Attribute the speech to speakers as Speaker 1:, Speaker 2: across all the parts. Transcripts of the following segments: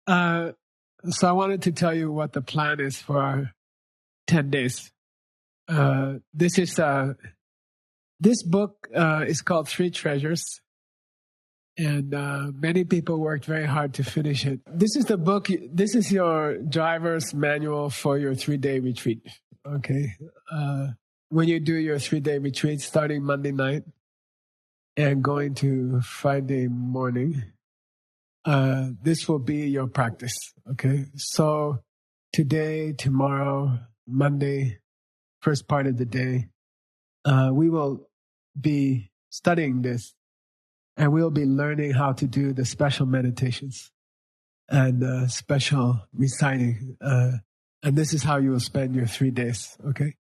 Speaker 1: So I wanted to tell you what the plan is for our 10 days. This book is called Three Treasures, and many people worked very hard to finish it. This is the book. This is your driver's manual for your 3-day retreat. Okay, when you do your 3-day retreat, starting Monday night and going to Friday morning, this will be your practice. Okay, so today, tomorrow, Monday, first part of the day, we will be studying this, and we'll be learning how to do the special meditations and special reciting. And this is how you will spend your 3 days. Okay,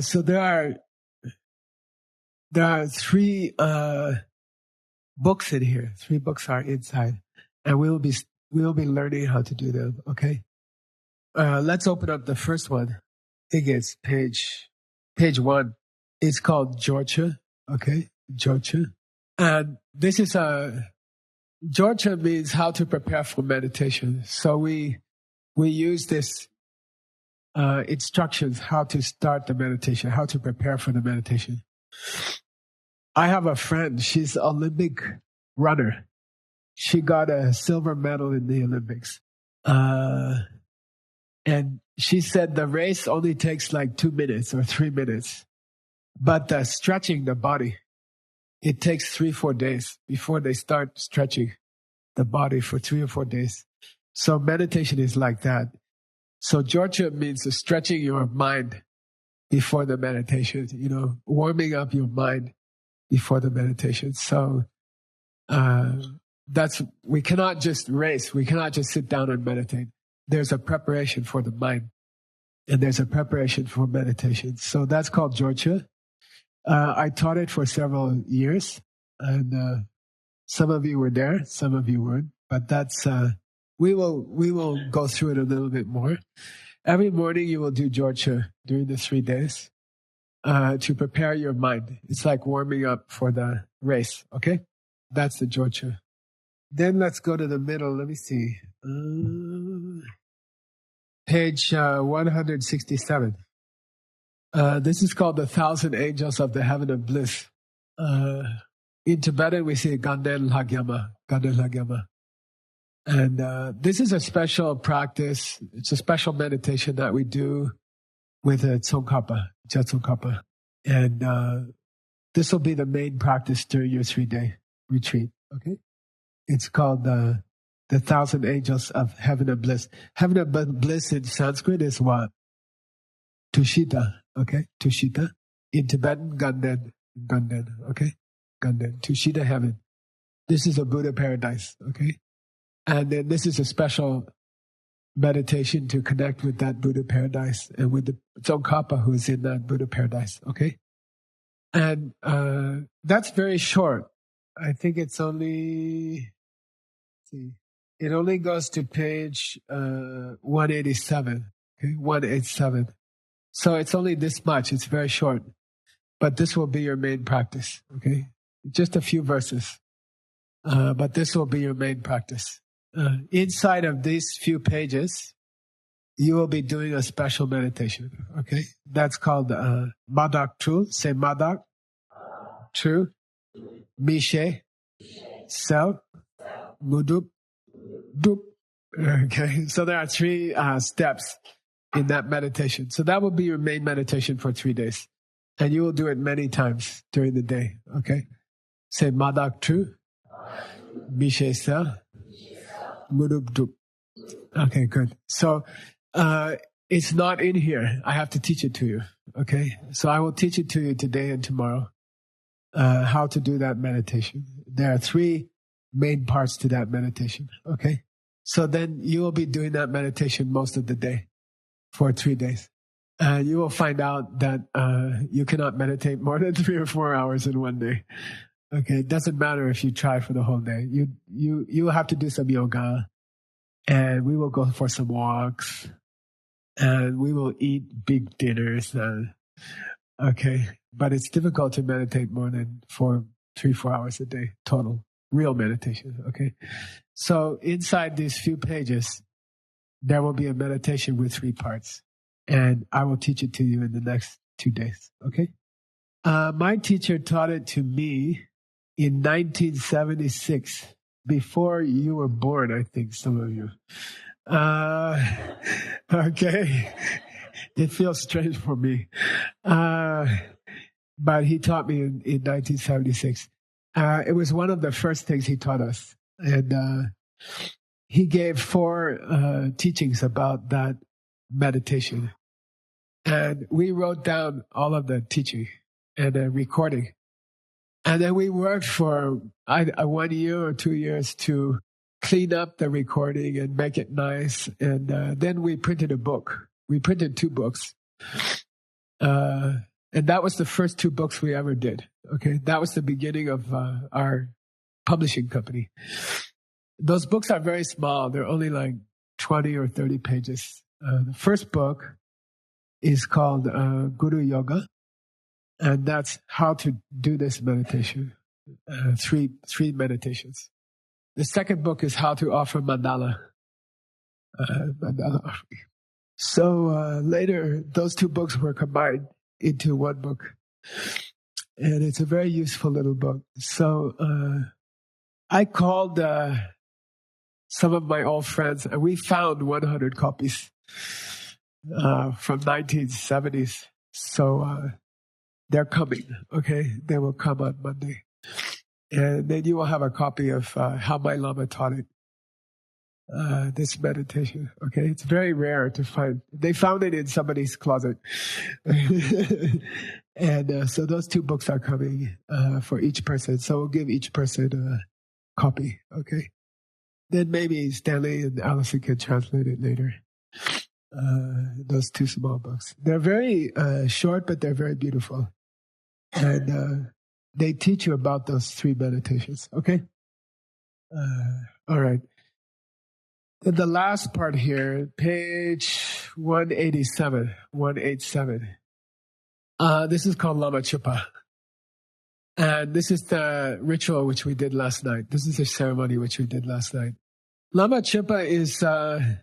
Speaker 1: so there are 3 books in here. 3 books are inside, and we'll be learning how to do them. Okay, let's open up the first one. I think it's page 1. It's called Jorcha. Okay, Jorcha. And this is Jorcha means how to prepare for meditation. So we use this instructions how to start the meditation, how to prepare for the meditation. I have a friend. She's an Olympic runner. She got a silver medal in the Olympics. And she said the race only takes like 2 minutes or 3 minutes. But stretching the body, it takes 3-4 days before they start stretching the body for 3 or 4 days. So meditation is like that. So Jorcha means stretching your mind before the meditation, warming up your mind before the meditation. So we cannot just race. We cannot just sit down and meditate. There's a preparation for the mind, and there's a preparation for meditation. So that's called Jorcha. I taught it for several years, and some of you were there, some of you weren't. But that's we will go through it a little bit more. Every morning you will do Jorcha during the 3 days to prepare your mind. It's like warming up for the race. Okay, that's the Jorcha. Then let's go to the middle. Let me see. Page 167. This is called the 1,000 Angels of the Heaven of Bliss. In Tibetan, we say Ganden Lagyama, Ganden Lagyama. And this is a special practice. It's a special meditation that we do with a Tsongkhapa, Tsongkhapa. And this will be the main practice during your 3-day retreat. Okay? It's called the 1,000 Angels of Heaven of Bliss. Heaven of Bliss in Sanskrit is what? Tushita. Okay? Tushita. In Tibetan, Ganden. Ganden. Okay? Ganden. Tushita heaven. This is a Buddha paradise. Okay? And then this is a special meditation to connect with that Buddha paradise and with the Tsongkhapa who is in that Buddha paradise. Okay? And that's very short. I think it's only... It only goes to page 187. Okay? 187. So it's only this much. It's very short. But this will be your main practice. Okay? Just a few verses. But this will be your main practice. Inside of these few pages, you will be doing a special meditation. Okay? That's called Madak Tru. Say Madak. Tru. Mishe. Self. Mudup. Dup. Okay? So there are 3 steps in that meditation. So that will be your main meditation for 3 days. And you will do it many times during the day. Okay? Say Madak Tru. Mishe Self. Mudup Dup. Okay, good. So it's not in here. I have to teach it to you. Okay? So I will teach it to you today and tomorrow. How to do that meditation. There are 3 main parts to that meditation. Okay? So then you will be doing that meditation most of the day for 3 days. And you will find out that you cannot meditate more than 3 or 4 hours in one day. Okay, it doesn't matter if you try for the whole day. You will have to do some yoga, and we will go for some walks, and we will eat big dinners. Okay, but it's difficult to meditate more than 3-4 hours a day total. real meditation, okay? So inside these few pages, there will be a meditation with 3 parts. And I will teach it to you in the next 2 days, okay? My teacher taught it to me in 1976, before you were born, I think, some of you. Okay. It feels strange for me. But he taught me in 1976. It was one of the first things he taught us. And he gave 4 teachings about that meditation. And we wrote down all of the teaching and a recording. And then we worked for 1 year or 2 years to clean up the recording and make it nice. And then we printed a book. We printed 2 books. And that was the first 2 books we ever did. Okay, that was the beginning of our publishing company. Those books are very small. They're only like 20 or 30 pages. The first book is called Guru Yoga. And that's how to do this meditation. 3 meditations. The second book is how to offer mandala. Mandala offering. So later, those 2 books were combined into 1 book. And it's a very useful little book. So I called some of my old friends, and we found 100 copies from 1970s. So they're coming, okay? They will come on Monday. And then you will have a copy of how my Lama taught it. This meditation, okay? It's very rare to find. They found it in somebody's closet. And so those 2 books are coming for each person. So we'll give each person a copy, okay? Then maybe Stanley and Allison can translate it later. Those 2 small books. They're very short, but they're very beautiful. And they teach you about those 3 meditations, okay? All right. The last part here, page 187. This is called Lama Chupa. And this is the ritual which we did last night. This is the ceremony which we did last night. Lama Chupa is the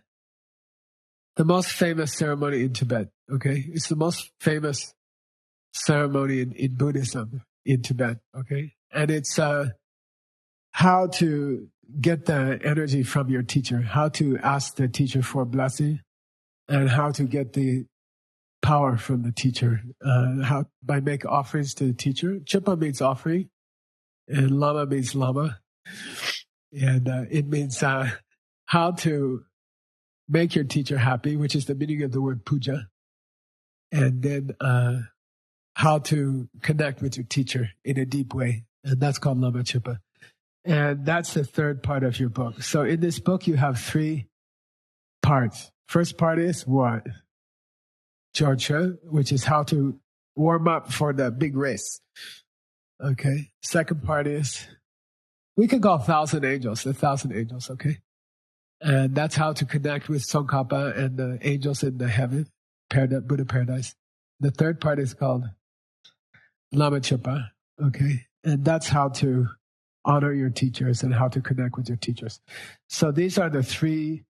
Speaker 1: most famous ceremony in Tibet, okay? It's the most famous ceremony in Buddhism in Tibet, okay? And it's how to get the energy from your teacher, how to ask the teacher for a blessing, and how to get the power from the teacher, how by make offerings to the teacher. Chupa means offering, and Lama means Lama. And it means how to make your teacher happy, which is the meaning of the word puja. And then how to connect with your teacher in a deep way. And that's called Lama Chupa. And that's the 3rd part of your book. So in this book, you have 3 parts. First part is what? Jorcha, which is how to warm up for the big race. Okay. Second part is, we can call 1,000 angels, 1,000 angels, okay? And that's how to connect with Tsongkhapa and the angels in the heaven, Buddha paradise. The 3rd part is called Lama Chupa, okay? And that's how to honor your teachers and how to connect with your teachers. So these are the 3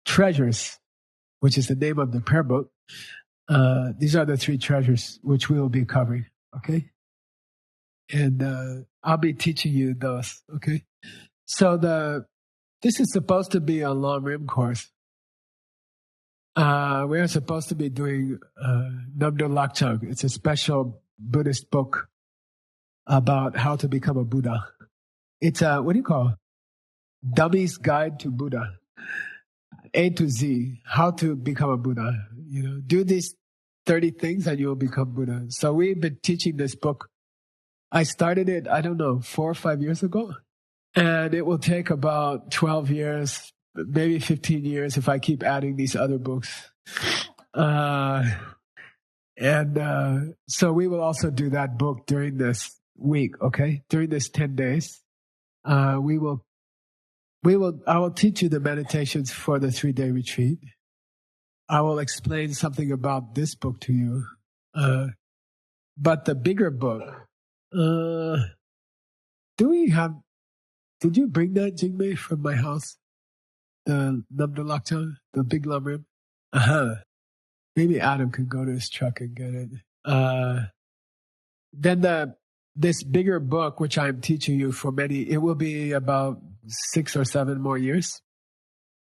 Speaker 1: treasures, which is the name of the prayer book. These are the 3 treasures which we will be covering, okay? And I'll be teaching you those, okay? So this is supposed to be a long rim course. We are supposed to be doing Namdo Lakchang. It's a special Buddhist book about how to become a Buddha. It's a, what do you call it? Dummy's Guide to Buddha. A to Z, how to become a Buddha. You know, do these 30 things and you will become Buddha. So we've been teaching this book. I started it, 4 or 5 years ago. And it will take about 12 years, maybe 15 years if I keep adding these other books. So we will also do that book during this week, okay? During this 10 days. I will teach you the meditations for the 3-day retreat. I will explain something about this book to you. But the bigger book, do we have Did you bring that, Jingmei, from my house? The Namdalakcha, the big lumber? Maybe Adam could go to his truck and get it. Then this bigger book, which I'm teaching you for it will be about 6 or 7 more years.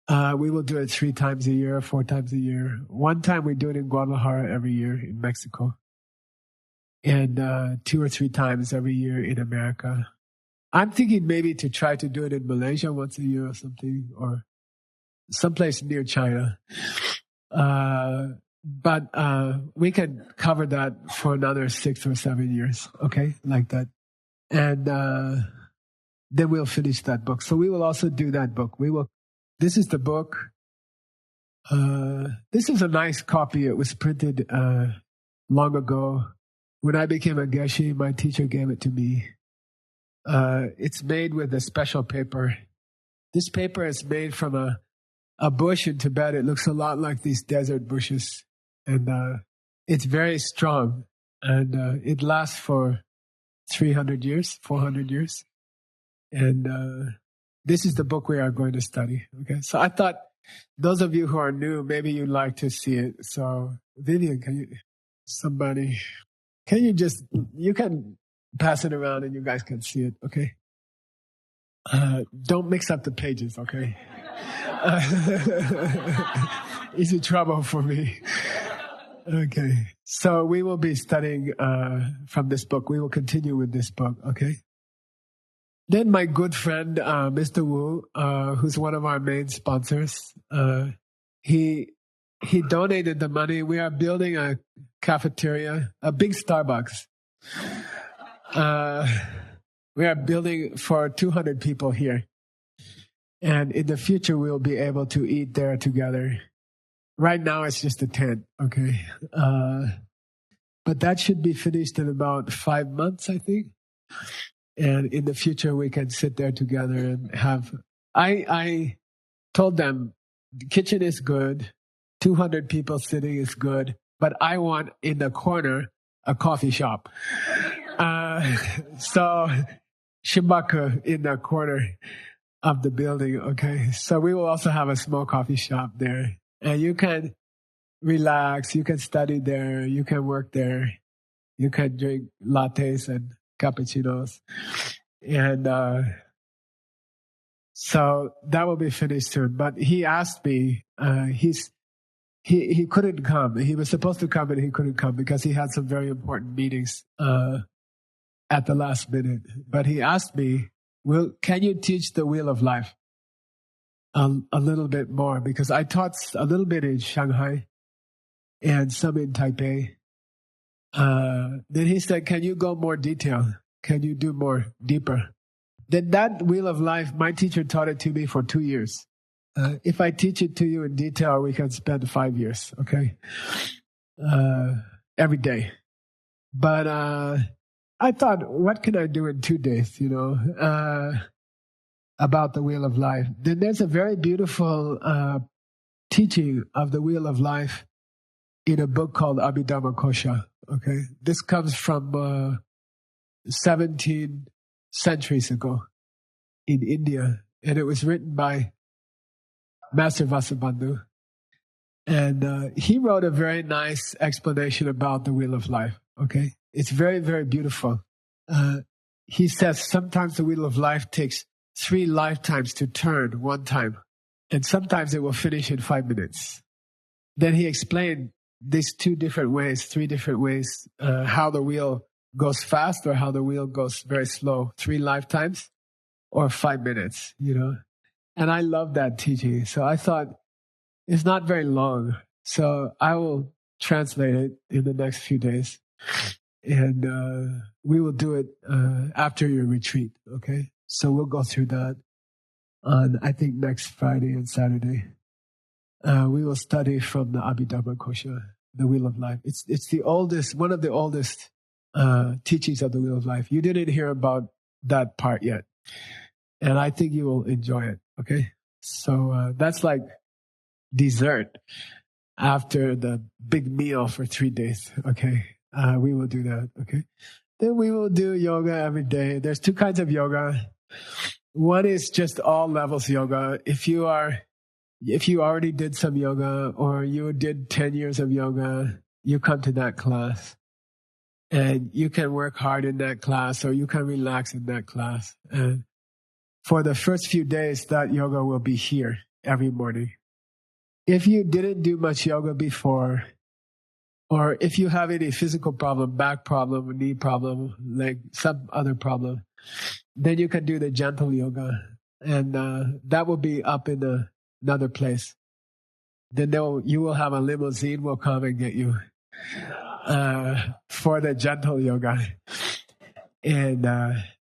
Speaker 1: We will do it 3 times a year, 4 times a year. One time we do it in Guadalajara every year in Mexico. And 2 or 3 times every year in America. I'm thinking maybe to try to do it in Malaysia once a year or something, or someplace near China. But we can cover that for another 6 or 7 years, okay, like that. And then we'll finish that book. So we will also do that book. This is the book. This is a nice copy. It was printed long ago. When I became a Geshe, my teacher gave it to me. It's made with a special paper. This paper is made from a bush in Tibet. It looks a lot like these desert bushes. And it's very strong. And it lasts for 300 years, 400 years. And this is the book we are going to study. Okay, so I thought those of you who are new, maybe you'd like to see it. So Vivian, you can pass it around and you guys can see it, okay? Don't mix up the pages, okay? Easy trouble for me. Okay, so we will be studying from this book. We will continue with this book, okay? Then my good friend, Mr. Wu, who's one of our main sponsors, he donated the money. We are building a cafeteria, a big Starbucks. We are building for 200 people here. And in the future, we'll be able to eat there together. Right now, it's just a tent, okay? But that should be finished in about 5 months, I think. And in the future, we can sit there together and have... I told them, the kitchen is good, 200 people sitting is good, but I want in the corner a coffee shop. So Shimbaku in the corner of the building, okay? So we will also have a small coffee shop there. And you can relax, you can study there, you can work there, you can drink lattes and cappuccinos. And so that will be finished soon. But he asked me, he couldn't come. He was supposed to come and he couldn't come because he had some very important meetings at the last minute. But he asked me, can you teach the Wheel of Life a little bit more? Because I taught a little bit in Shanghai and some in Taipei. Then he said, can you go more detail? Can you do more deeper? Then that Wheel of Life, my teacher taught it to me for 2 years. If I teach it to you in detail, we can spend 5 years, okay? Every day. But I thought, what can I do in 2 days, about the Wheel of Life? Then there's a very beautiful teaching of the Wheel of Life in a book called Abhidhamma Kosha, okay? This comes from 17 centuries ago in India, and it was written by Master Vasubandhu. And he wrote a very nice explanation about the Wheel of Life, okay? It's very, very beautiful. He says sometimes the Wheel of Life takes 3 lifetimes to turn one time, and sometimes it will finish in 5 minutes. Then he explained these 3 different ways, how the wheel goes fast or how the wheel goes very slow, 3 lifetimes or 5 minutes, And I love that teaching. So I thought, it's not very long. So I will translate it in the next few days. And we will do it after your retreat, okay? So we'll go through that on, I think, next Friday and Saturday. We will study from the Abhidhamma Kosha, the Wheel of Life. It's the oldest, one of the oldest teachings of the Wheel of Life. You didn't hear about that part yet. And I think you will enjoy it, okay? So that's like dessert after the big meal for 3 days, okay? We will do that, okay? Then we will do yoga every day. There's 2 kinds of yoga. One is just all levels yoga. If you already did some yoga or you did 10 years of yoga, you come to that class and you can work hard in that class or you can relax in that class. And for the first few days, that yoga will be here every morning. If you didn't do much yoga before, or if you have any physical problem, back problem, knee problem, leg, some other problem, then you can do the gentle yoga. And that will be up in another place. Then you will have a limousine will come and get you for the gentle yoga. And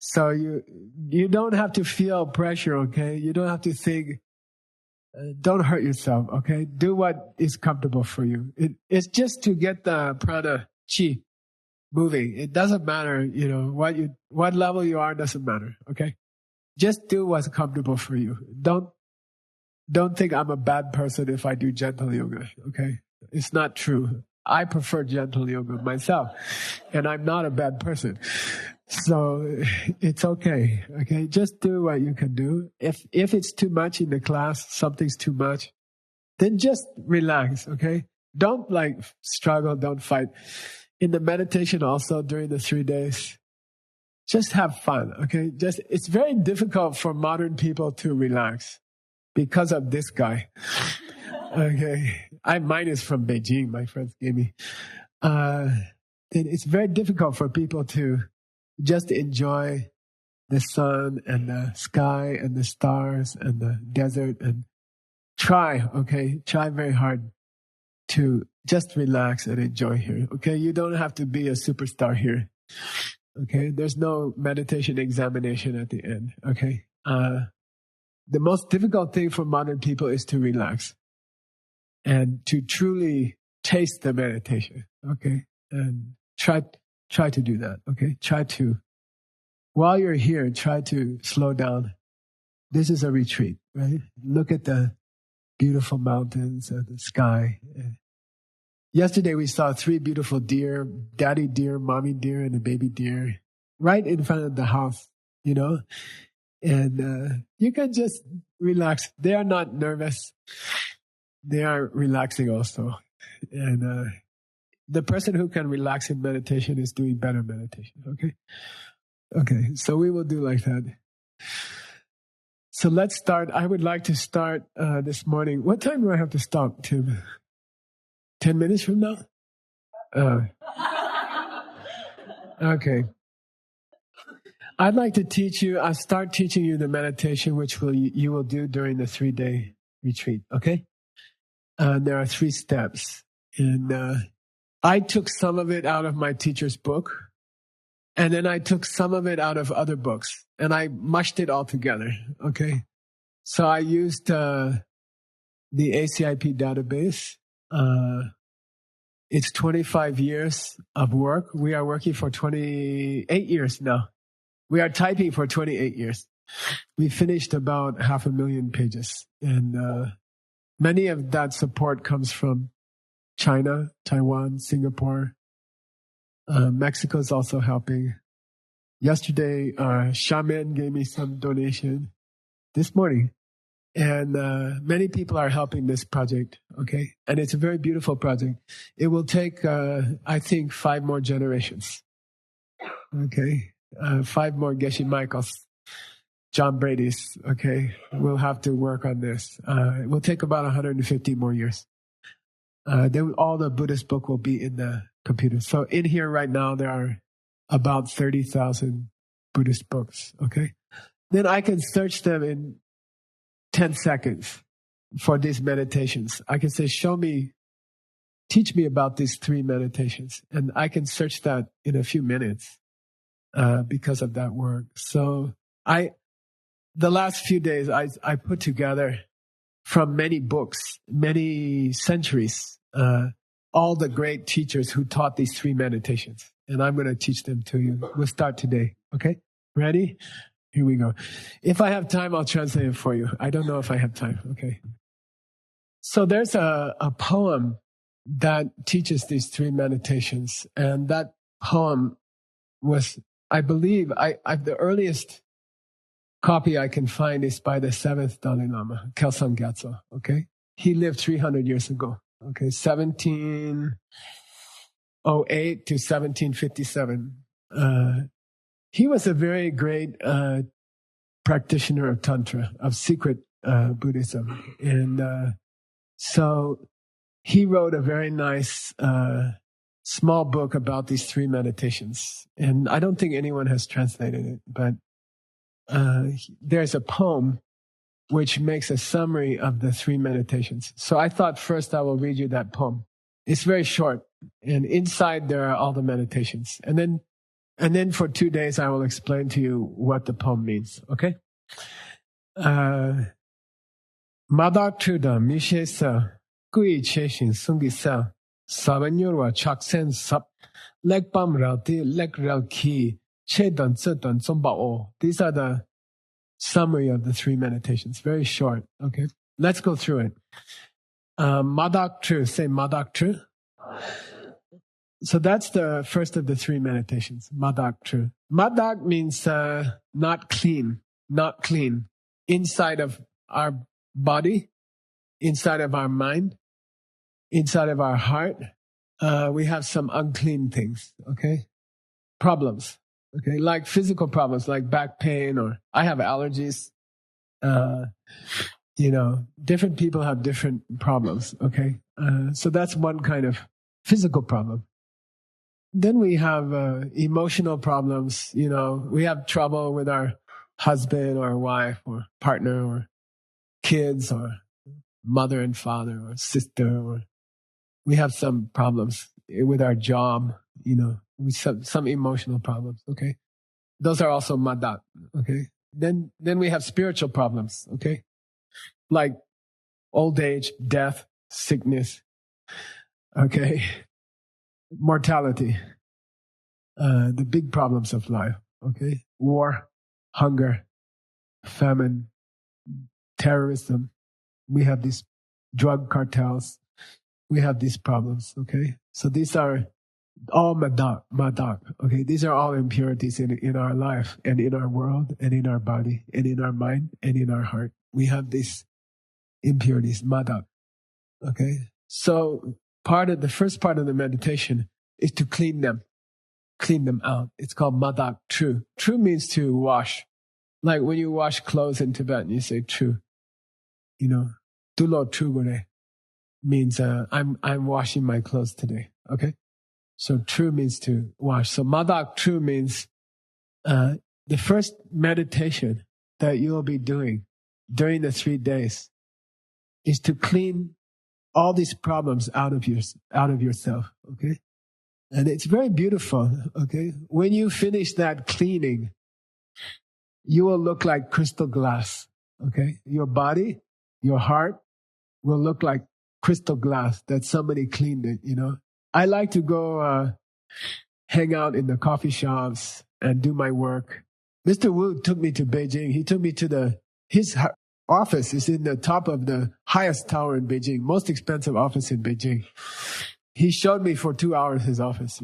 Speaker 1: so you don't have to feel pressure, okay? You don't have to think, don't hurt yourself, okay? Do what is comfortable for you. It's just to get the prana chi moving. It doesn't matter, what level you are doesn't matter, okay? Just do what's comfortable for you. Don't think I'm a bad person if I do gentle yoga, okay? It's not true. I prefer gentle yoga myself, and I'm not a bad person. So it's okay, okay? Just do what you can do. If it's too much in the class, something's too much, then just relax, okay? Don't struggle, don't fight. In the meditation also during the 3 days, just have fun, okay? It's very difficult for modern people to relax because of this guy. Okay, mine is from Beijing. My friends gave me. It's very difficult for people to just enjoy the sun and the sky and the stars and the desert and try very hard to just relax and enjoy here. Okay, you don't have to be a superstar here. Okay, there's no meditation examination at the end. Okay, the most difficult thing for modern people is to relax and to truly taste the meditation, okay? And try to do that, okay? While you're here, try to slow down. This is a retreat, right? Look at the beautiful mountains and the sky. Yesterday we saw 3 beautiful deer, daddy deer, mommy deer, and a baby deer, right in front of the house, And you can just relax. They are not nervous. They are relaxing also. And the person who can relax in meditation is doing better meditation, okay? Okay, so we will do like that. So let's start. I would like to start this morning. What time do I have to stop, Tim? 10 minutes from now? Okay. I'd like to I'll start teaching you the meditation which you will do during the 3-day retreat, okay? There are 3 steps. And I took some of it out of my teacher's book. And then I took some of it out of other books. And I mushed it all together, okay? So I used the ACIP database. It's 25 years of work. We are working for 28 years now. We are typing for 28 years. We finished about 500,000 pages. And many of that support comes from China, Taiwan, Singapore. Mexico is also helping. Yesterday, Shaman gave me some donation this morning. And many people are helping this project, okay? And it's a very beautiful project. It will take, I think, 5 more generations, okay? 5 more Geshe Michaels, John Brady's, okay? We'll have to work on this. It will take about 150 more years. Then all the Buddhist book will be in the computer. So in here right now, there are about 30,000 Buddhist books, okay? Then I can search them in 10 seconds for these meditations. I can say, teach me about these 3 meditations. And I can search that in a few minutes because of that work. So the last few days, I put together from many books, many centuries, all the great teachers who taught these 3 meditations. And I'm going to teach them to you. We'll start today. Okay? Ready? Here we go. If I have time, I'll translate it for you. I don't know if I have time. Okay. So there's a poem that teaches these 3 meditations. And that poem was, I believe, the earliest copy I can find is by the 7th Dalai Lama, Kelsang Gyatso, okay? He lived 300 years ago, okay? 1708 to 1757. He was a very great practitioner of Tantra, of secret Buddhism. And so he wrote a very nice small book about these 3 meditations. And I don't think anyone has translated it, but there's a poem which makes a summary of the 3 meditations. So I thought first I will read you that poem. It's very short, and inside there are all the meditations. And then for 2 days I will explain to you what the poem means, okay? Madak Truda Mishe Sa Kui Cheshin Sungi Sa Savanyorwa Chaksen Sap Lek Pam Rauti Lek Rau Ki Che Dan Tse Dan Tsomba O. These are the summary of the 3 meditations. Very short, okay? Let's go through it. Madak Tru, say Madak Tru. So that's the first of the 3 meditations, Madak Tru. Madak means not clean, not clean. Inside of our body, inside of our mind, inside of our heart, we have some unclean things, okay? Problems, okay? Like physical problems, like back pain, or I have allergies. Different people have different problems, okay? So that's one kind of physical problem. Then we have emotional problems. We have trouble with our husband or wife or partner or kids or mother and father or sister, or we have some problems with our job, we have some emotional problems, okay? Those are also madak, okay? Then we have spiritual problems, okay? Like old age, death, sickness, okay? Mortality, the big problems of life, okay? War, hunger, famine, terrorism. We have these drug cartels. We have these problems, okay? So these are all madak, okay? These are all impurities in our life and in our world and in our body and in our mind and in our heart. We have these impurities, madak, okay? So the first part of the meditation is to clean them out. It's called madak tru. Tru means to wash. Like when you wash clothes in Tibetan, you say tru. Dulo tru gore means I'm washing my clothes today. Okay, so tru means to wash. So madak tru means the first meditation that you will be doing during the 3 days is to clean all these problems out of yourself. Okay, and it's very beautiful. Okay, when you finish that cleaning, you will look like crystal glass. Okay, your body, your heart will look like crystal glass that somebody cleaned it, I like to go hang out in the coffee shops and do my work. Mr. Wu took me to Beijing. He took me to his office is in the top of the highest tower in Beijing, most expensive office in Beijing. He showed me for 2 hours his office,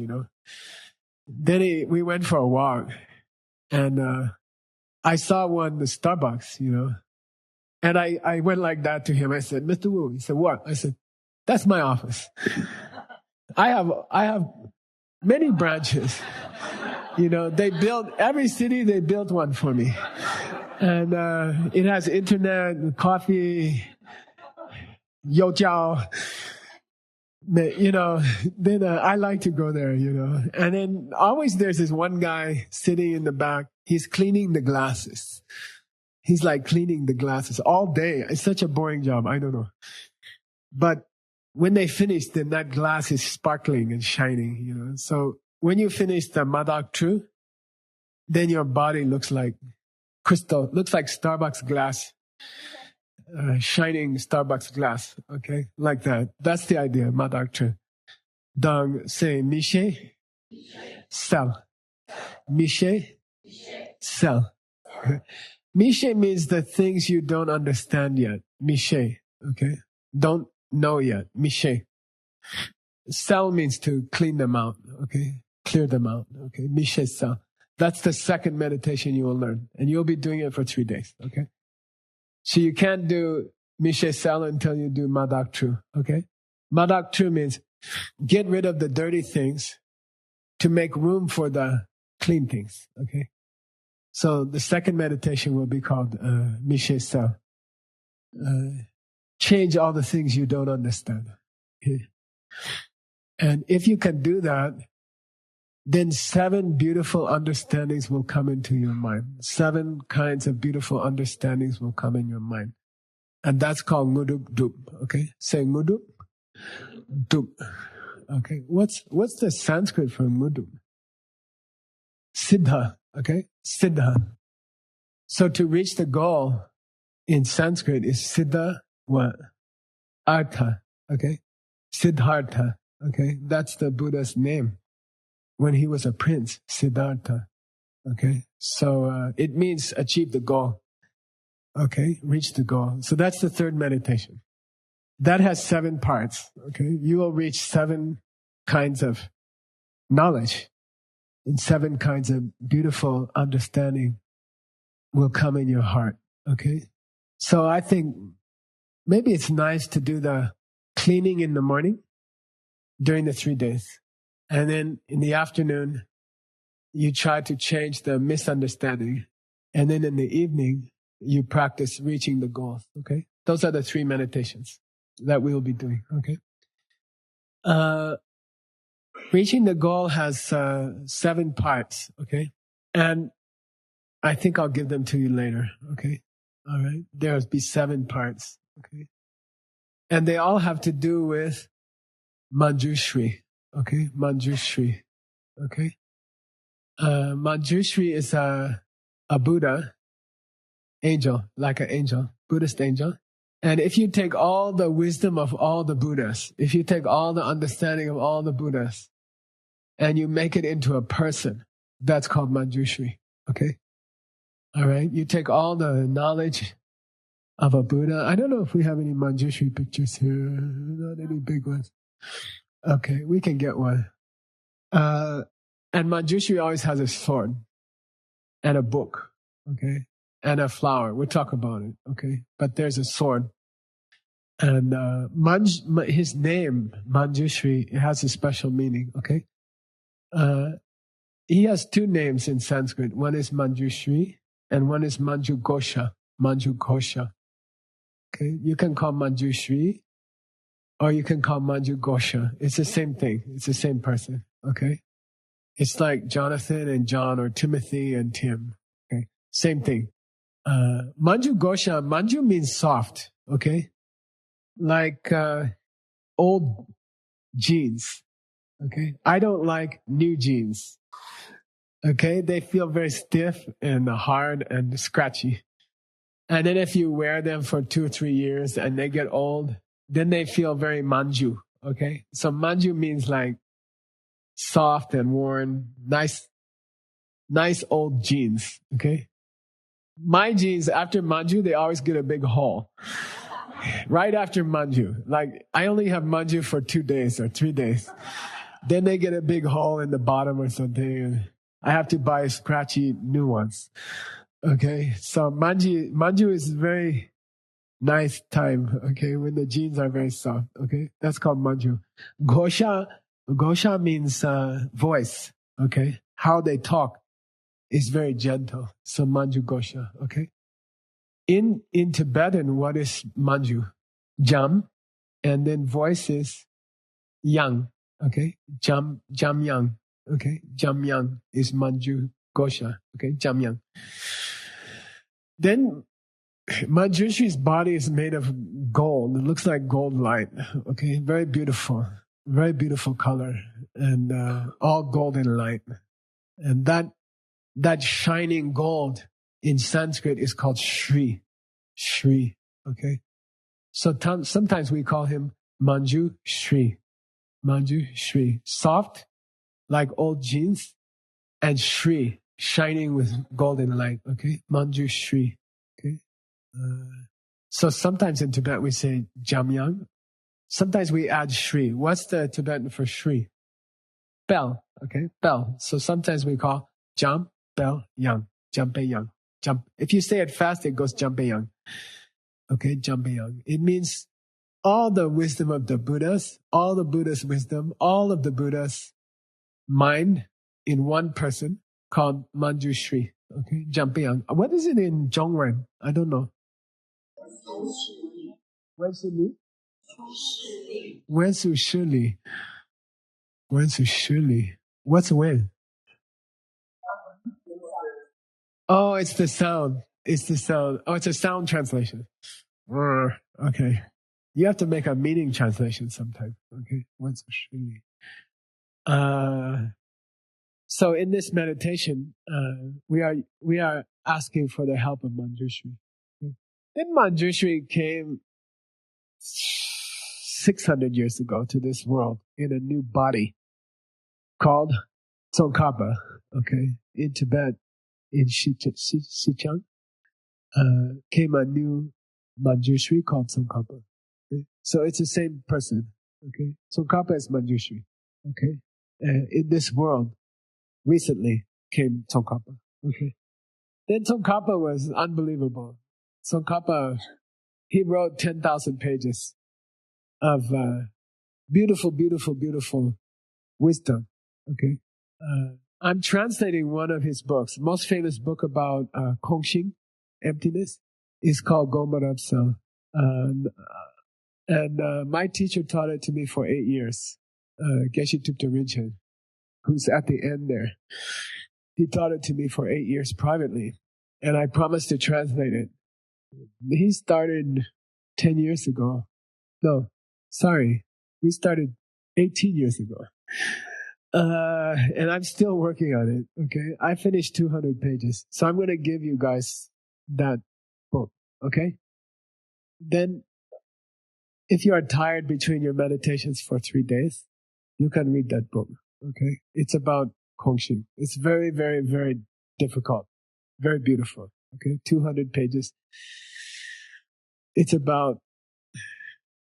Speaker 1: Then we went for a walk, and I saw the Starbucks, And I went like that to him. I said, Mr. Wu. He said, what? I said, that's my office. I have many branches. They built, every city they built one for me. And it has internet, coffee, youjiao. Then I like to go there, And then always there's this one guy sitting in the back. He's cleaning the glasses. He's like cleaning the glasses all day. It's such a boring job. I don't know. But when they finish, then that glass is sparkling and shining, So when you finish the madak tru, then your body looks like crystal, looks like Starbucks glass, shining Starbucks glass. Okay. Like that. That's the idea, madak tru. Dang say mishe, sell. Mishe, sell. Mishe means the things you don't understand yet. Mishe, okay? Don't know yet. Mishe. Sell means to clean them out, okay? Clear them out, okay? Mishe sell. That's the second meditation you will learn. And you'll be doing it for 3 days, okay? So you can't do Mishe Sel until you do Madak Tru, okay? Madak Tru means get rid of the dirty things to make room for the clean things, okay? So the second meditation will be called Mishe Sel. Change all the things you don't understand. Okay? And if you can do that, then 7 beautiful understandings will come into your mind. 7 kinds of beautiful understandings will come in your mind. And that's called Ngudup Dup. Okay? Say Ngudup Dup. Okay? What's the Sanskrit for Ngudup? Siddha. Okay? Siddha. So to reach the goal in Sanskrit is Siddha what? Artha. Okay? Siddhartha. Okay? That's the Buddha's name. When he was a prince, Siddhartha. Okay? So it means achieve the goal. Okay? Reach the goal. So that's the third meditation. That has 7 parts. Okay? You will reach 7 kinds of knowledge. And 7 kinds of beautiful understanding will come in your heart. Okay? So I think maybe it's nice to do the cleaning in the morning during the 3 days. And then in the afternoon, you try to change the misunderstanding. And then in the evening, you practice reaching the goal. Okay? Those are the 3 meditations that we will be doing. Okay? Reaching the goal has 7 parts. Okay? And I think I'll give them to you later. Okay? All right? There'll be 7 parts. Okay? And they all have to do with Manjushri. Okay, Manjushri. Okay, Manjushri is a Buddha angel, like an angel, Buddhist angel. And if you take all the wisdom of all the Buddhas, if you take all the understanding of all the Buddhas, and you make it into a person, that's called Manjushri. Okay, all right. You take all the knowledge of a Buddha. I don't know if we have any Manjushri pictures here. Not any big ones. Okay, we can get one. And Manjushri always has a sword and a book, okay, and a flower. We'll talk about it, okay? But there's a sword. And his name, Manjushri, it has a special meaning, okay? He has 2 names in Sanskrit. One is Manjushri and one is Manjughosha. Manjughosha. Okay, you can call Manjushri or you can call Manjughosha. It's the same thing. It's the same person. Okay? It's like Jonathan and John or Timothy and Tim. Okay? Same thing. Manjughosha, Manju means soft. Okay? Like old jeans. Okay? I don't like new jeans. Okay? They feel very stiff and hard and scratchy. And then if you wear them for 2 or 3 years and they get old, then they feel very manju, okay? So manju means like soft and worn, nice old jeans, okay? My jeans, after manju, they always get a big hole. Right after manju. Like, I only have manju for 2 days or 3 days. Then they get a big hole in the bottom or something. And I have to buy scratchy new ones. Okay? So manju is very nice time, okay, when the jeans are very soft, okay? That's called manju. Ghosha means voice, okay? How they talk is very gentle. So Manjughosha, okay? In Tibetan, what is manju? Jam, and then voice is yang, okay? Jamyang, okay? Jamyang is Manjughosha, okay? Jamyang. Then Manjushri's body is made of gold. It looks like gold light. Okay, very beautiful color, and all golden light. And that shining gold in Sanskrit is called Shri. Shri. Okay, so sometimes we call him Manjushri. Manjushri, soft like old jeans, and Shri, shining with golden light. Okay, Manjushri. Okay. So sometimes in Tibet we say Jamyang. Sometimes we add Shri. What's the Tibetan for Shri? Bell. Okay, bell. So sometimes we call Jam. Yang. Jampe Yang. If you say it fast, it goes Jampe Yang. Okay, Jampe Yang. It means all the wisdom of the Buddhas, all the Buddha's wisdom, all of the Buddha's mind in one person called Manjushri. Okay, Jampe Yang. What is it in Zhongren? I don't know. Where's Shili? Where's Shili? Where's Shili? What's when? Oh, it's the sound. It's the sound. Oh, it's a sound translation. Okay. You have to make a meaning translation sometime. Okay. What's Shili? So in this meditation, we are asking for the help of Manjushri. Then Manjushri came 600 years ago to this world in a new body called Tsongkhapa. Okay, in Tibet, in Xinjiang, came a new Manjushri called Tsongkhapa. Okay? So it's the same person. Okay, Tsongkhapa is Manjushri. Okay, in this world, recently came Tsongkhapa. Okay, then Tsongkhapa was unbelievable. Tsongkhapa, he wrote 10,000 pages of beautiful, beautiful, beautiful wisdom. Okay, I'm translating one of his books. Most famous book about Kongxing, emptiness, is called Gomarabsa. And my teacher taught it to me for 8 years. Geshe Thupten Rinchen, who's at the end there. He taught it to me for 8 years privately. And I promised to translate it. He started 10 years ago. No, sorry. We started 18 years ago. And I'm still working on it. Okay. I finished 200 pages. So I'm going to give you guys that book. Okay. Then if you are tired between your meditations for 3 days, you can read that book. Okay. It's about Kongxing. It's very, very, very difficult. Very beautiful. Okay. 200 pages. It's about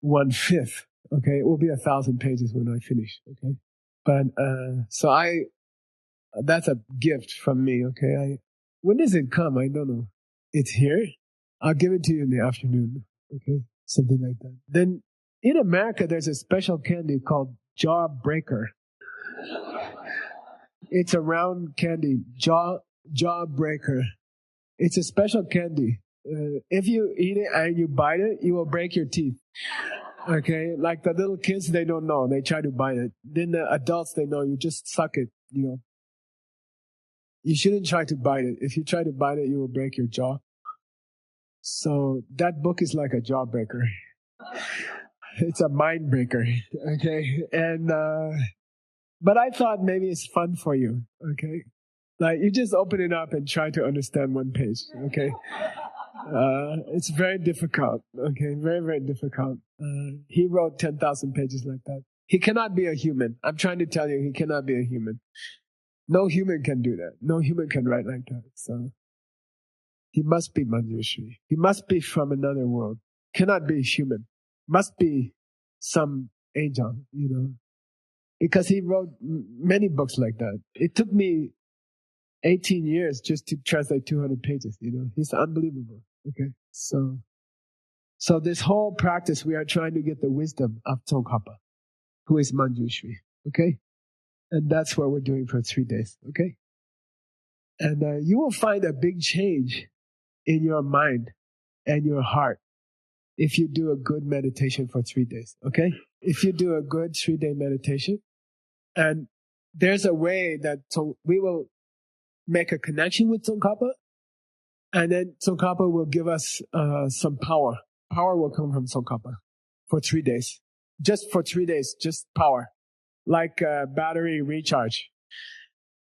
Speaker 1: 1/5. Okay. It will be 1,000 pages when I finish. Okay. But, so that's a gift from me. Okay. When does it come? I don't know. It's here. I'll give it to you in the afternoon. Okay. Something like that. Then in America, there's a special candy called Jawbreaker. It's a round candy, Jawbreaker. It's a special candy. If you eat it and you bite it, you will break your teeth. Okay, like the little kids, they don't know. They try to bite it. Then the adults, they know. You just suck it. You know. You shouldn't try to bite it. If you try to bite it, you will break your jaw. So that book is like a jawbreaker. It's a mind breaker. Okay, and but I thought maybe it's fun for you. Okay, like you just open it up and try to understand one page. Okay. It's very difficult. Okay, very, very difficult. He wrote 10,000 pages like that. He cannot be a human. I'm trying to tell you, he cannot be a human. No human can do that. No human can write like that. So he must be Manjushri. He must be from another world. Cannot be human. Must be some angel, you know. Because he wrote many books like that. It took me 18 years just to translate 200 pages, you know. He's unbelievable. Okay. So this whole practice, we are trying to get the wisdom of Tsongkhapa, who is Manjushri. Okay. And that's what we're doing for 3 days. Okay. And you will find a big change in your mind and your heart if you do a good meditation for 3 days. Okay. If you do a good 3-day meditation, and there's a way that we will make a connection with Tsongkhapa, and then Tsongkhapa will give us some power. Power will come from Tsongkhapa for 3 days. Just for 3 days, just power. Like battery recharge.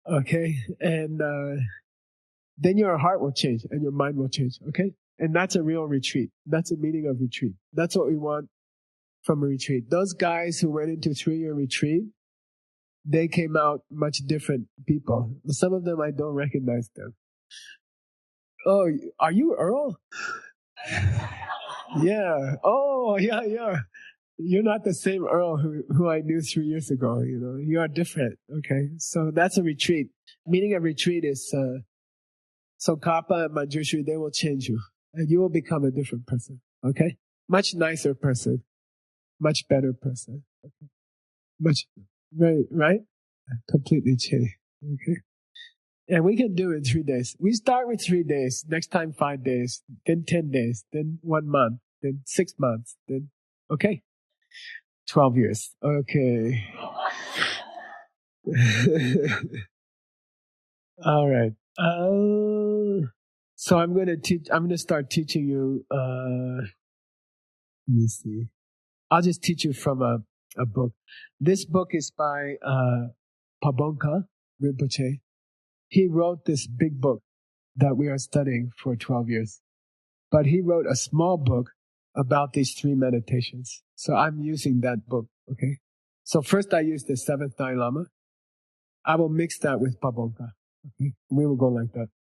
Speaker 1: Okay? And then your heart will change and your mind will change. Okay? And that's a real retreat. That's the meaning of retreat. That's what we want from a retreat. Those guys who went into 3-year retreat, they came out much different people. Some of them, I don't recognize them. Oh, are you Earl? Yeah. Oh, yeah. You're not the same Earl who I knew 3 years ago. You know, you are different. Okay. So that's a retreat. Meaning a retreat is Tsongkhapa and Manjushri, they will change you. And you will become a different person. Okay? Much nicer person. Much better person. Okay? Right? Completely change. Okay? And we can do it in 3 days. We start with 3 days, next time 5 days, then 10 days, then 1 month, then 6 months, then, okay? 12 years. Okay. All right. So I'm going to start teaching you, let me see. I'll just teach you from a book. This book is by, Pabonka Rinpoche. He wrote this big book that we are studying for 12 years. But he wrote a small book about these 3 meditations. So I'm using that book, okay? So first I use the 7th Dalai Lama. I will mix that with Pabonka. Okay? We will go like that.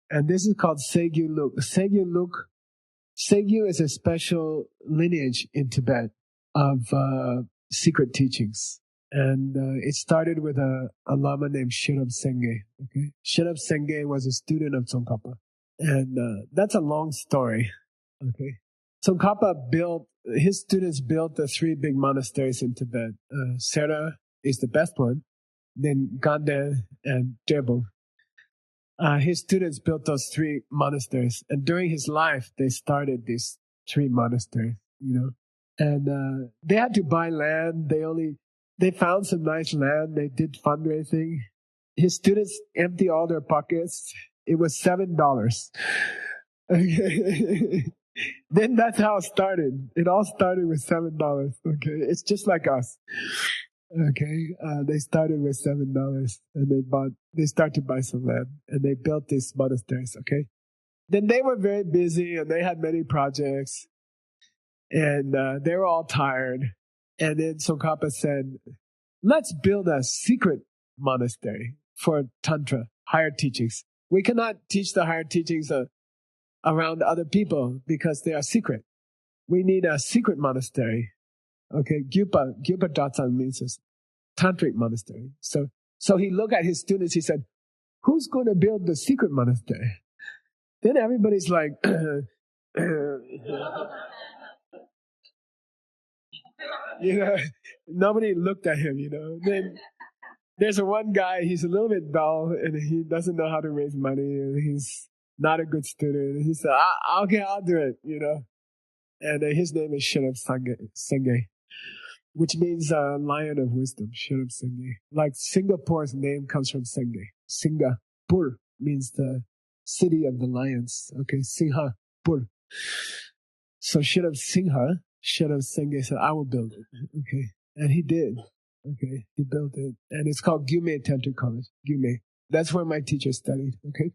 Speaker 1: And this is called Segyu Luk. Segyu is a special lineage in Tibet of secret teachings. And it started with a Lama named Shirab Sengye. Okay? Shirab Sengye was a student of Tsongkhapa. And that's a long story. Okay. Tsongkhapa his students built the 3 big monasteries in Tibet. Sera is the best one, then Ganden and Drebo. His students built those 3 monasteries. And during his life, they started these 3 monasteries, And they had to buy land. They found some nice land. They did fundraising. His students emptied all their pockets. It was $7. Okay. Then that's how it started. It all started with $7. Okay. It's just like us. Okay. They started with $7 and they started to buy some land and they built these monasteries. Okay. Then they were very busy and they had many projects and they were all tired. And then Tsongkhapa said, let's build a secret monastery for Tantra, higher teachings. We cannot teach the higher teachings around other people because they are secret. We need a secret monastery. Okay, Gyupa Datsang means a tantric monastery. So he looked at his students, he said, who's going to build the secret monastery? Then everybody's like, nobody looked at him, Then there's one guy, he's a little bit dull and he doesn't know how to raise money and he's not a good student. He said, okay, I'll do it, And his name is Shirab Sengye, which means lion of wisdom, Shirab Sengye. Like Singapore's name comes from Sengye. Singapore means the city of the lions. Okay, Singapore. So Shirab Sengye said, I will build it. Okay, and he did. Okay, he built it. And it's called Gyume Tantra College. Gyume. That's where my teacher studied. Okay,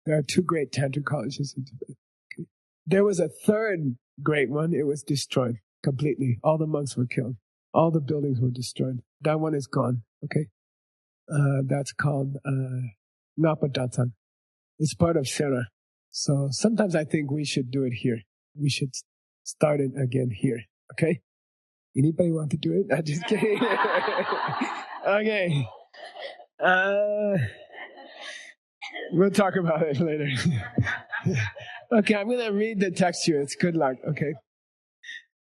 Speaker 1: there are 2 great Tantra colleges in Tibet. Okay. There was a 3rd great one. It was destroyed completely. All the monks were killed. All the buildings were destroyed. That one is gone. Okay, that's called Ngapa Datsang. It's part of Sera. So sometimes I think we should do it here. We should start it again here. Okay. Anybody want to do it? I'm just kidding. Okay. We'll talk about it later. Okay, I'm going to read the text here. It's good luck. Okay.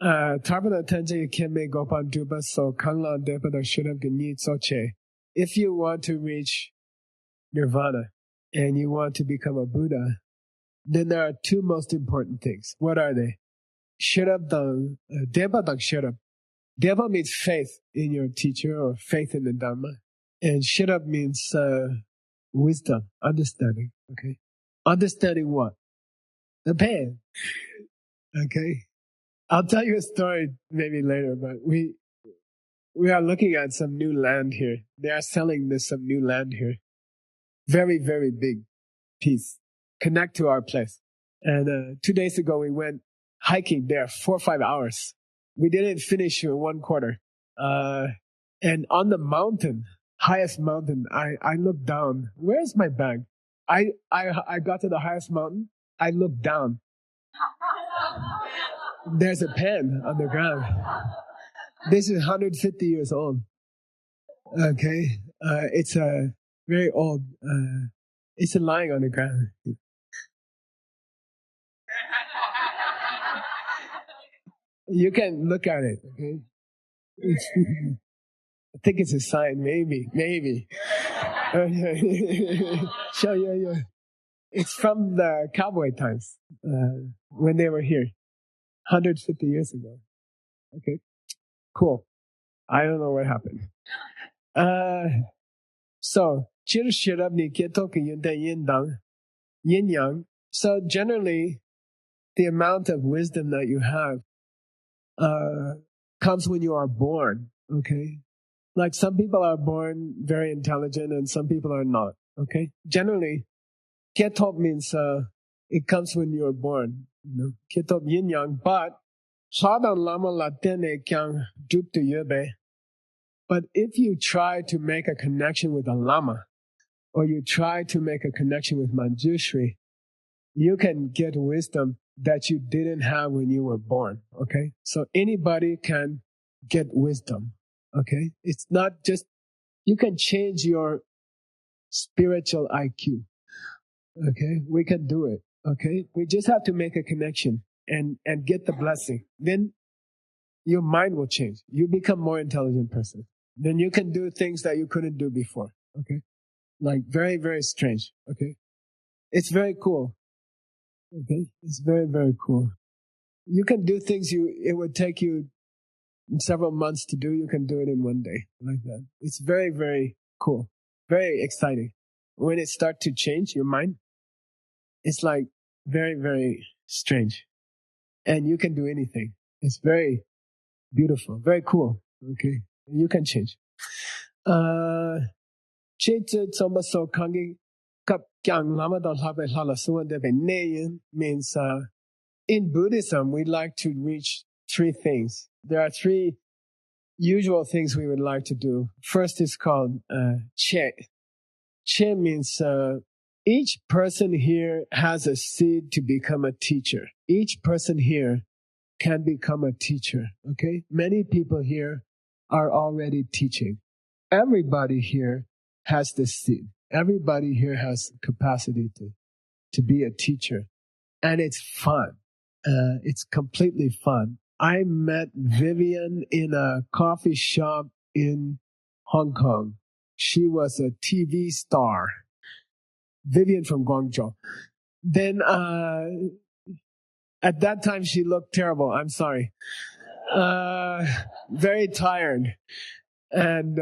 Speaker 1: Tarpana Tenje Keme Gopan Duba So Kanglan Depada Shurab Ganit Soche. If you want to reach nirvana and you want to become a Buddha, then there are 2 most important things. What are they? Shurab Dang, Deva Dang Shurab. Deva means faith in your teacher or faith in the Dhamma. And Shurab means wisdom, understanding. Okay. Understanding what? The pain. Okay. I'll tell you a story maybe later, but we are looking at some new land here. They are selling some new land here. Very, very big piece. Connect to our place. And 2 days ago we went hiking there 4 or 5 hours. We didn't finish in 1/4. And on the mountain, highest mountain, I looked down. Where's my bag? I got to the highest mountain. I looked down. There's a pen on the ground. This is 150 years old. Okay. It's very old. It's lying on the ground. You can look at it. Okay. I think it's a sign. Maybe. Sure, yeah. It's from the cowboy times when they were here, 150 years ago. Okay, cool. I don't know what happened. So, yin yang. So generally, the amount of wisdom that you have comes when you are born. Okay, like some people are born very intelligent and some people are not. Okay, generally, Ketop means it comes when you are born. You know, Ketop yin yang, but Sadhan lama latene kyang dup to yebe. But if you try to make a connection with a lama, or you try to make a connection with Manjushri, you can get wisdom that you didn't have when you were born. Okay, so anybody can get wisdom. Okay, it's not just you can change your spiritual IQ. Okay, we can do it. Okay, we just have to make a connection and get the blessing. Then your mind will change. You become more intelligent person. Then you can do things that you couldn't do before. Okay, like very, very strange. Okay, it's very cool. Okay, it's very, very cool. You can do things it would take you several months to do. You can do it in one day, like that. It's very, very cool, very exciting. When it starts to change your mind, it's like very, very strange, and you can do anything. It's very beautiful, very cool. Okay, you can change. Means in Buddhism we like to reach three things. There are three usual things we would like to do. First is called che. Che means each person here has a seed to become a teacher. Each person here can become a teacher. Okay, many people here are already teaching. Everybody here has this seed. Everybody here has capacity to be a teacher. And it's fun. It's completely fun. I met Vivian in a coffee shop in Hong Kong. She was a TV star. Vivian from Guangzhou. Then at that time she looked terrible. I'm sorry. Very tired and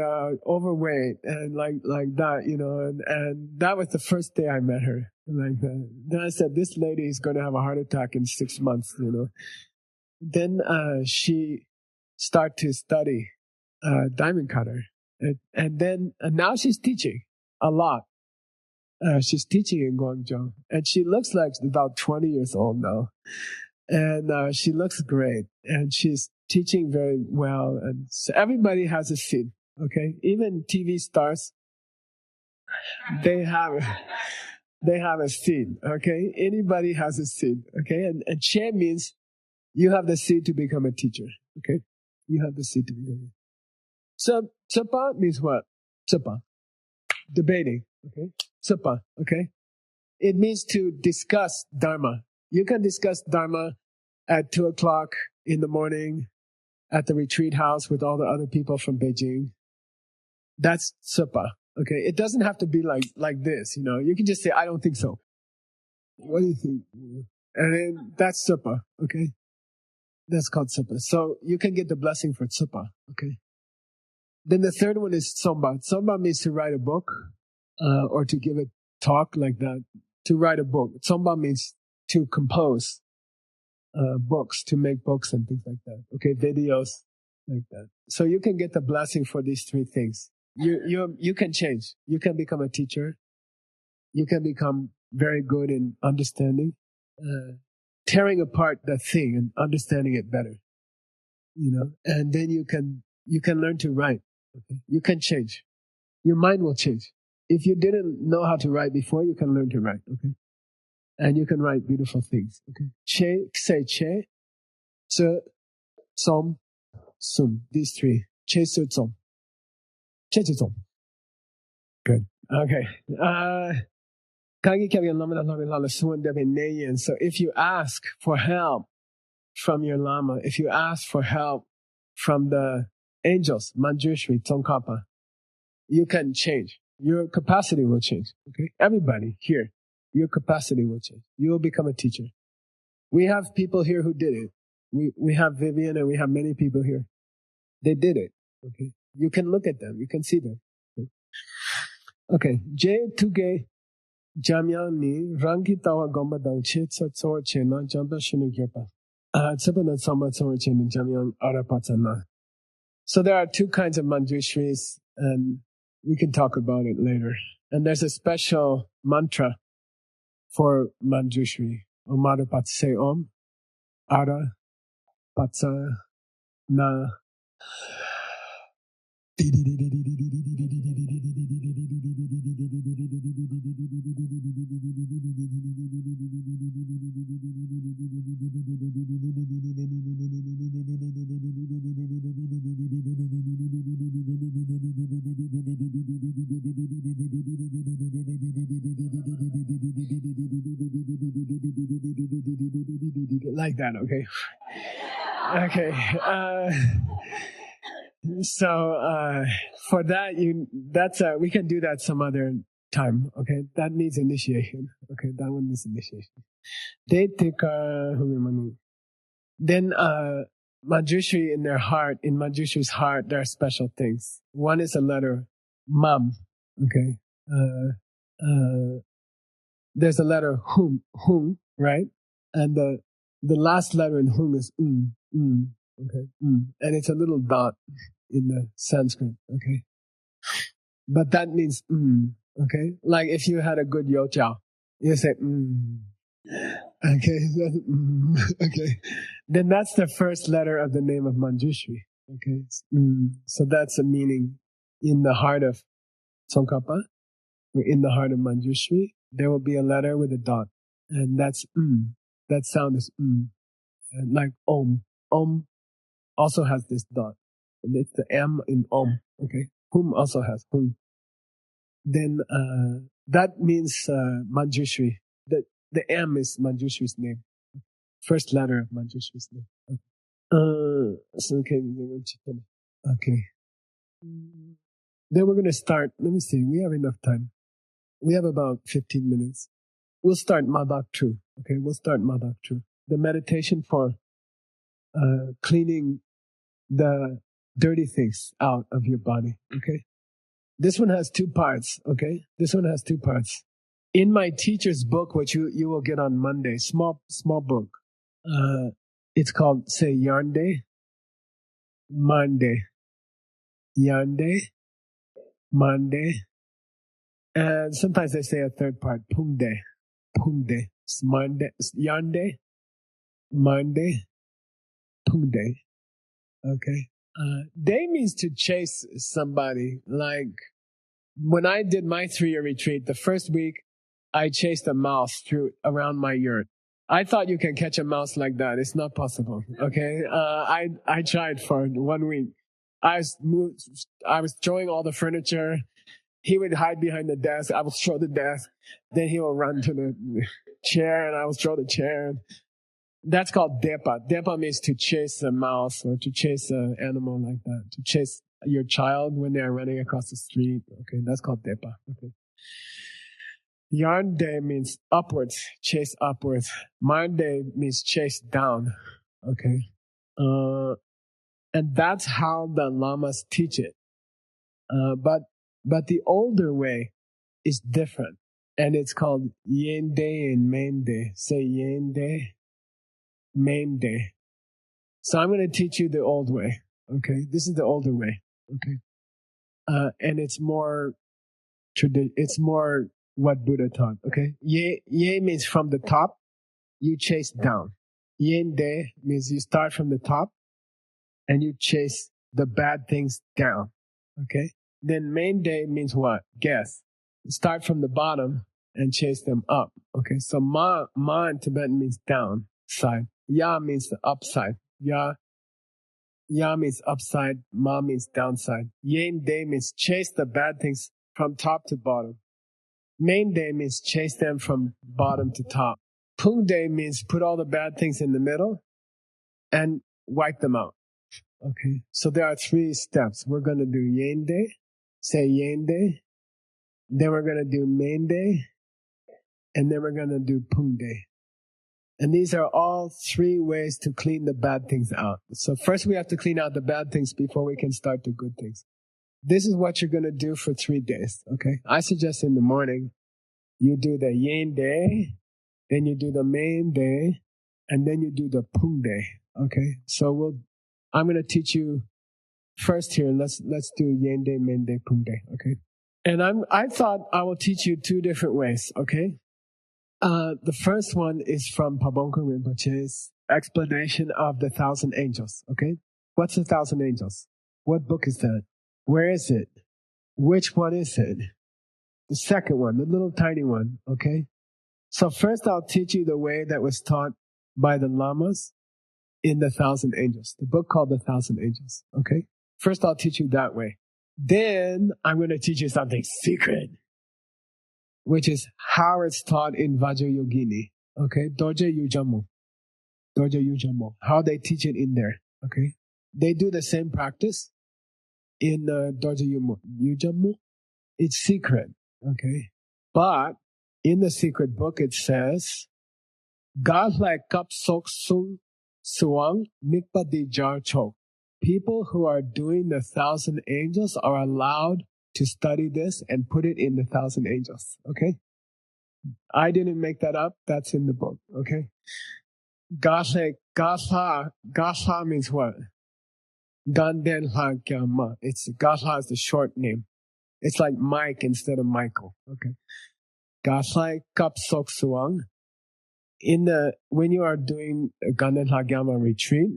Speaker 1: overweight and like that, you know, and that was the first day I met her. Like that. Then I said, this lady is going to have a heart attack in 6 months, you know. Then she started to study diamond cutter, and then now she's teaching a lot. She's teaching in Guangzhou, and she looks like about 20 years old now, and she looks great, and she's teaching very well, and so everybody has a seed. Okay, even TV stars, they have a seed. Okay, anybody has a seed. Okay, and Che means you have the seed to become a teacher. Okay, you have the seed to become. So Tsapa means what? Tsapa, debating. Okay, Tsapa. Okay, it means to discuss Dharma. You can discuss Dharma at 2:00 in the morning at the retreat house with all the other people from Beijing. That's Tsapa. Okay, it doesn't have to be like this. You know, you can just say, "I don't think so." What do you think? And then that's Tsapa. Okay. That's called Tsapa. So you can get the blessing for Tsapa. Okay. Then the third one is Tsomba. Tsomba means to write a book, or to give a talk like that. To write a book. Tsomba means to compose books, to make books and things like that. Okay, videos like that. So you can get the blessing for these three things. You can change. You can become a teacher. You can become very good in understanding. Tearing apart that thing and understanding it better, you know, and then you can learn to write. Okay? You can change. Your mind will change. If you didn't know how to write before, you can learn to write. Okay, and you can write beautiful things. Okay, che, say che, tse, som, sum. These three. Che, tse, som. Che, tse, som. Good. Okay. So if you ask for help from your Lama, if you ask for help from the angels, Manjushri, Tsongkhapa, you can change. Your capacity will change. Okay? Everybody here, your capacity will change. You will become a teacher. We have people here who did it. We have Vivian and we have many people here. They did it. Okay? You can look at them. You can see them. Okay. J Tuge Jamyani Rangi Tawa Gomba Dang Chit Satsor Chena Jamba Shunugyapa. So there are two kinds of manjushris, and we can talk about it later. And there's a special mantra for manjushri. Om Ara Patse Om Ara Patsa Na. Like that, okay? Okay. So for that, we can do that some other time. Okay, that needs initiation. Okay, that one needs initiation. Then Manjushri in Manjushri's heart, there are special things. One is a letter Mam. Okay, there's a letter Hum, right? And the last letter in Hum is Okay, and it's a little dot in the Sanskrit. Okay, but that means okay, like if you had a good yojiao, you say okay, okay, then that's the first letter of the name of Manjushri. Okay, so that's a meaning in the heart of Tsongkhapa, or in the heart of Manjushri. There will be a letter with a dot, and that's that sound is like Om. Om also has this dot. And it's the M in Om. Okay. Hum also has Hum. Then that means Manjushri. The M is Manjushri's name. First letter of Manjushri's name. Okay. Then we're going to start. Let me see. We have enough time. We have about 15 minutes. We'll start Madak 2. Okay. We'll start Madak 2. The meditation for cleaning the dirty things out of your body. Okay. This one has two parts. Okay. This one has two parts. In my teacher's book, which you will get on Monday, small book. It's called say Yarnde, Mande, Yarnde, Mande, and sometimes they say a third part, Pumde, Mande, Yarnde, Mande, Pumde. Okay. Day means to chase somebody. Like when I did my 3-year retreat, the first week I chased a mouse around my yurt. I thought you can catch a mouse like that. It's not possible. Okay. I tried for 1 week. I was throwing all the furniture. He would hide behind the desk. I would throw the desk. Then he would run to the chair and I would throw the chair. That's called depa. Depa means to chase a mouse or to chase an animal like that. To chase your child when they are running across the street. Okay, that's called depa. Okay. Yarnde means upwards, chase upwards. Mande means chase down. Okay. And that's how the lamas teach it. But the older way is different. And it's called Yende and Mende. Say Yende. Mende. So I'm going to teach you the old way. Okay, this is the older way. Okay, and it's more what Buddha taught. Okay, ye means from the top, you chase down. Yende means you start from the top, and you chase the bad things down. Okay, then Mende means what? Guess. Start from the bottom and chase them up. Okay, so ma in Tibetan means down side. Ya means the upside. Ya means upside. Ma means downside. Yen de means chase the bad things from top to bottom. Main day means chase them from bottom to top. Pung day means put all the bad things in the middle and wipe them out. Okay, so there are 3 steps. We're going to do yin day, say yin day, then we're going to do main day, and then we're going to do pung day. And these are all 3 ways to clean the bad things out. So first we have to clean out the bad things before we can start the good things. This is what you're going to do for 3 days, okay? I suggest in the morning, you do the yin day, then you do the main day, and then you do the pung day, okay? So I'm going to teach you first here. Let's do yin day, main day, pung day, okay? And I thought I will teach you 2 different ways, okay? The first one is from Pabongkung Rinpoche's explanation of the 1,000 angels, okay? What's the 1,000 angels? What book is that? Where is it? Which one is it? The second one, the little tiny one, okay? So first I'll teach you the way that was taught by the lamas in the 1,000 angels, the book called the 1,000 angels, okay? First I'll teach you that way. Then I'm going to teach you something secret, which is how it's taught in Vajrayogini, okay? Dorje Yujammo, how they teach it in there, okay? They do the same practice in Dorje Yujammo. It's secret, okay? But in the secret book it says, Galai Kap Sok Sung Suang Mikpa Di Jar Chok. People who are doing the 1,000 angels are allowed to study this and put it in the 1,000 angels, okay? I didn't make that up. That's in the book, okay? Gasha means what? Ganden Ha Gyama. Gasha is the short name. It's like Mike instead of Michael, okay? Gasha Kap Sok Suang. When you are doing a Ganden Ha Gyama retreat,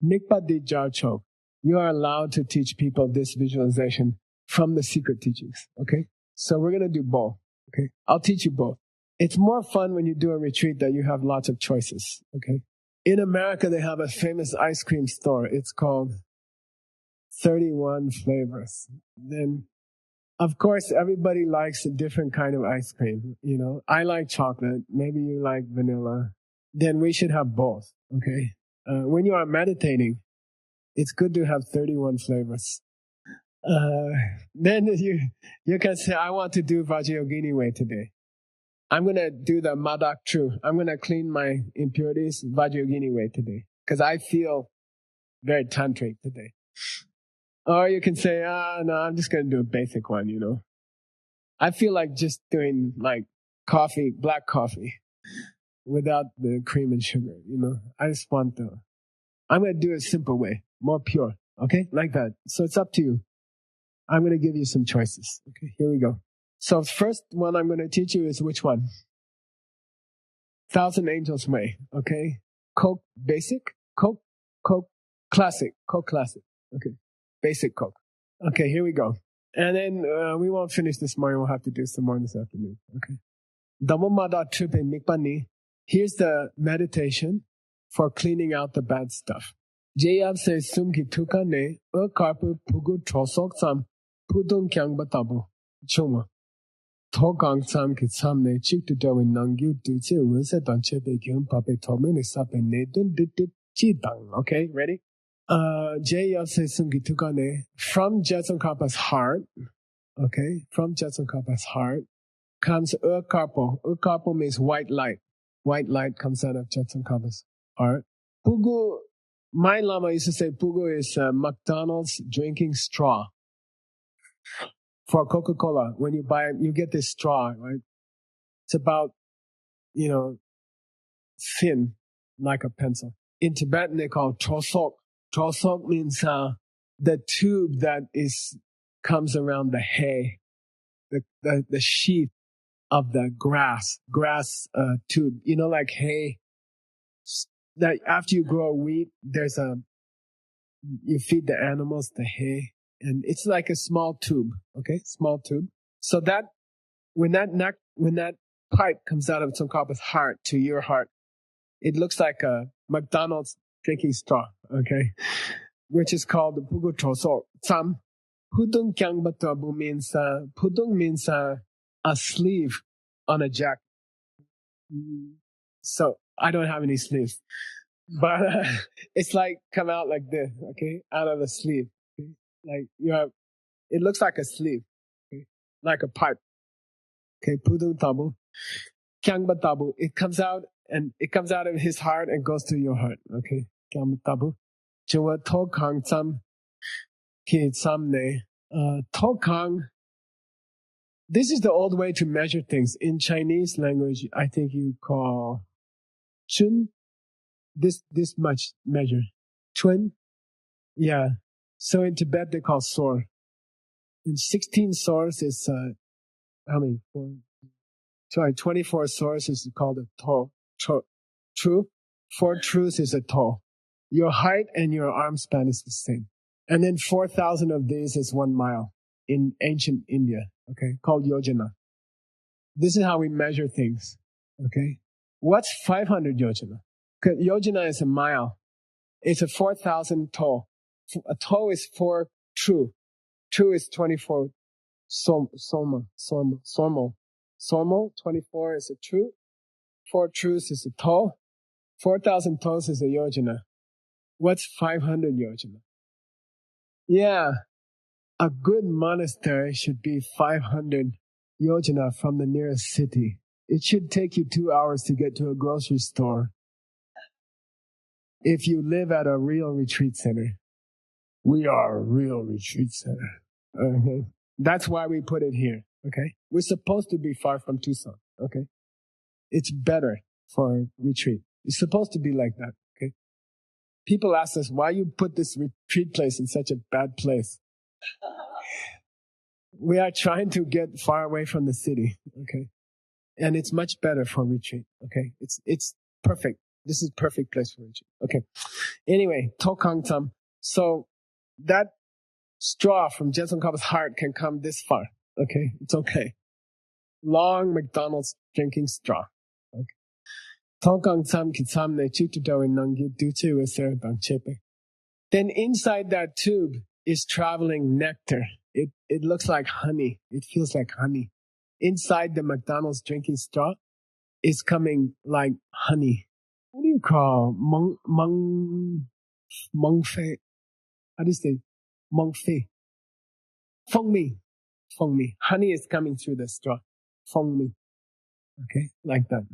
Speaker 1: Mikpa Di Jar Chok, you are allowed to teach people this visualization from the secret teachings, okay? So we're going to do both, okay? I'll teach you both. It's more fun when you do a retreat that you have lots of choices, okay? In America, they have a famous ice cream store. It's called 31 Flavors. Then, of course, everybody likes a different kind of ice cream, you know? I like chocolate. Maybe you like vanilla. Then we should have both, okay? When you are meditating, it's good to have 31 flavors. Then you can say, I want to do Vajrayogini way today. I'm going to do the Madak True. I'm going to clean my impurities Vajrayogini way today. Because I feel very tantric today. Or you can say, no, I'm just going to do a basic one, you know. I feel like just doing like coffee, black coffee, without the cream and sugar, you know. I'm going to do it a simple way, more pure, okay? Like that. So it's up to you. I'm going to give you some choices. Okay, here we go. So first one I'm going to teach you is which one? 1,000 Angels Way, okay? Coke Basic, Coke Classic, Coke Classic. Okay, Basic Coke. Okay, here we go. And then we won't finish this morning. We'll have to do some more this afternoon, okay? Dhammamada Tripe Mikpani. Here's the meditation for cleaning out the bad stuff. Jayab says, Sumki Tukane, Karpu Pugu Trosok Sam, Pudung Kyang Batabu, Chuma. Togang Sam Kitsamne, Chik to Dawin Nangu, Duce, Ruset on Chepe Gyum, Pape Tomini Sape Nedun, Dit Chitang. Okay, ready? Jayab says, Sumki Tukane, from Jetson Kappa's heart, okay, from Jetson Kappa's heart, comes Karpo. Karpo means white light. White light comes out of Jetson Kappa's heart. Pugu, my Lama used to say Pugu is McDonald's drinking straw. For Coca-Cola, when you buy it, you get this straw, right? It's about, thin, like a pencil. In Tibetan, they call it trosok. Trosok means the tube that comes around the hay, the sheath of the grass tube. You know, like hay. That after you grow wheat, you feed the animals the hay. And it's like a small tube, okay? Small tube. So that, when that pipe comes out of Tsongkhapa's heart to your heart, it looks like a McDonald's drinking straw, okay? Which is called the Pugu Trosok. Tsam. Pudung Kyang Batabu means, Pudung means, a sleeve on a jacket. So I don't have any sleeves, but it's like come out like this, okay, out of a sleeve. Okay? Like you have, it looks like a sleeve, okay? Like a pipe. Okay, pudung tabu, kyangba tabu. It comes out and it comes out of his heart and goes to your heart. Okay, kyangba tabu. Chua tokang sam ki samne tokang. This is the old way to measure things. In Chinese language, I think you call chun, this much measure. Chun, yeah. So in Tibet, they call sor. And 16 sors is, how many? 24 sors is called a to. True? 4 truths is a to. Your height and your arm span is the same. And then 4,000 of these is 1 mile in ancient India, okay, called yojana. This is how we measure things, okay? What's 500 yojana? Yojana is a mile. It's a 4,000 to. A to is 4 true. True is 24 somo. 24 is a true. 4 truths is a to. 4,000 toes is a yojana. What's 500 yojana? Yeah, a good monastery should be 500 yojana from the nearest city. It should take you 2 hours to get to a grocery store. If you live at a real retreat center. We are a real retreat center. Okay. That's why we put it here. Okay. We're supposed to be far from Tucson. Okay. It's better for retreat. It's supposed to be like that. Okay. People ask us, why you put this retreat place in such a bad place? We are trying to get far away from the city. Okay. And it's much better for retreat. Okay. It's perfect. This is perfect place for retreat. Okay. Anyway, Tokang Tam. So that straw from Jetson Kaba's heart can come this far. Okay. It's okay. Long McDonald's drinking straw. Okay. Tokang Tam Kitsamne Chitudawi Nangi Duche Weser Dang Chepe. Then inside that tube is traveling nectar. It looks like honey. It feels like honey. Inside the McDonald's drinking straw is coming like honey. What do you call mungfe? How do you say mungfe? Fengmi. Honey is coming through the straw. Fengmi. Okay, like that.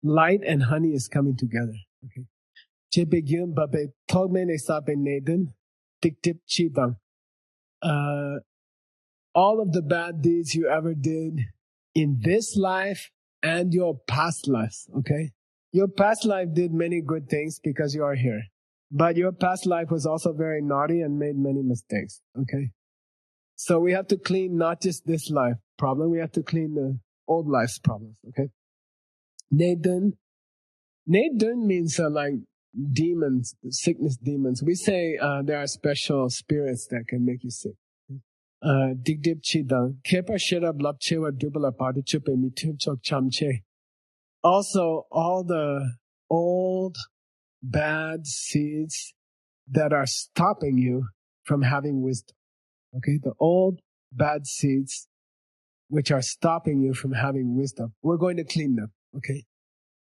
Speaker 1: Light and honey is coming together. Okay. Chebegyun babe togmene sabe naden diktip chidang. All of the bad deeds you ever did in this life and your past lives, okay? Your past life did many good things because you are here. But your past life was also very naughty and made many mistakes, okay? So we have to clean not just this life problem, we have to clean the old life's problems, okay? Naden means like demons, sickness demons. We say there are special spirits that can make you sick. Digdip chidang kepa shira blapchewa dubala padichupe mitumchok chamche. Also, all the old bad seeds that are stopping you from having wisdom. Okay, the old bad seeds which are stopping you from having wisdom. We're going to clean them. Okay,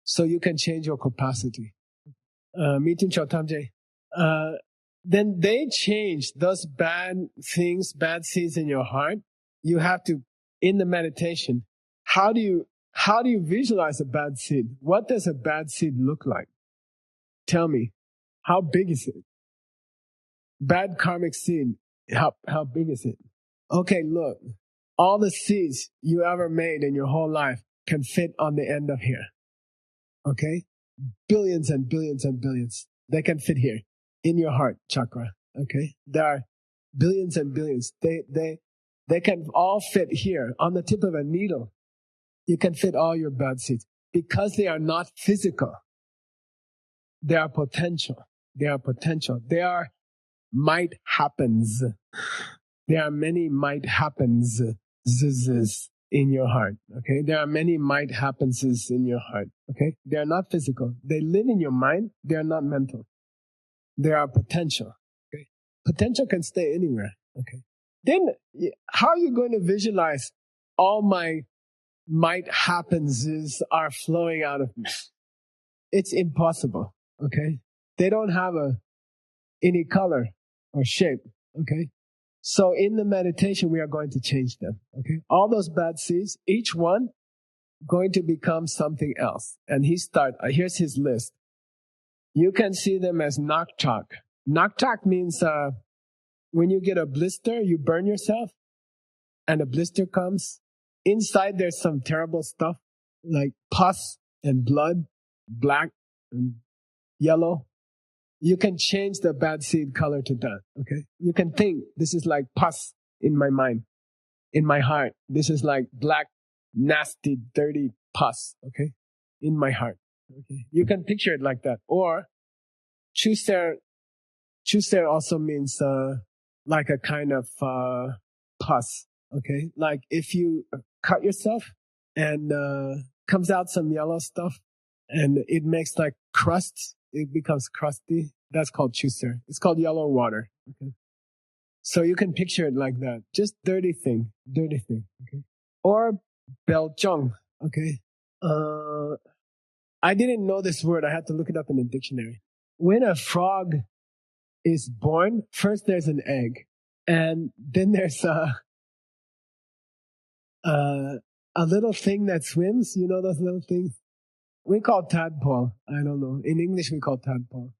Speaker 1: so you can change your capacity. Mitumchok chamche. Then they change those bad things, bad seeds in your heart. You have to, in the meditation, how do you visualize a bad seed? What does a bad seed look like? Tell me, how big is it? Bad karmic seed, how big is it? Okay, look, all the seeds you ever made in your whole life can fit on the end of here. Okay? Billions and billions and billions. They can fit here. In your heart chakra, okay? There are billions and billions. They can all fit here on the tip of a needle. You can fit all your bad seeds because they are not physical. They are potential. They are might happens. There are many might happens in your heart, okay? There are many might happens in your heart, okay? They are not physical. They live in your mind. They are not mental. There are potential. Okay? Potential can stay anywhere. Okay. then how are you going to visualize all my might happens are flowing out of me? It's impossible. Okay. They don't have any color or shape. Okay. So in the meditation, we are going to change them. Okay. All those bad seeds, each one going to become something else. And here's his list. You can see them as naktak. Naktak means, when you get a blister, you burn yourself and a blister comes. Inside there's some terrible stuff like pus and blood, black and yellow. You can change the bad seed color to that. Okay. You can think this is like pus in my mind, in my heart. This is like black, nasty, dirty pus. Okay. In my heart. Okay. You can picture it like that. Or chuser also means, like a kind of, pus. Okay. Like if you cut yourself and, comes out some yellow stuff and it makes like crust. It becomes crusty. That's called chuser. It's called yellow water. Okay. So you can picture it like that. Just dirty thing. Okay. Or belchong. Okay. I didn't know this word. I had to look it up in the dictionary. When a frog is born, first there's an egg, and then there's a little thing that swims. You know those little things? We call tadpole. I don't know. In English, we call tadpole.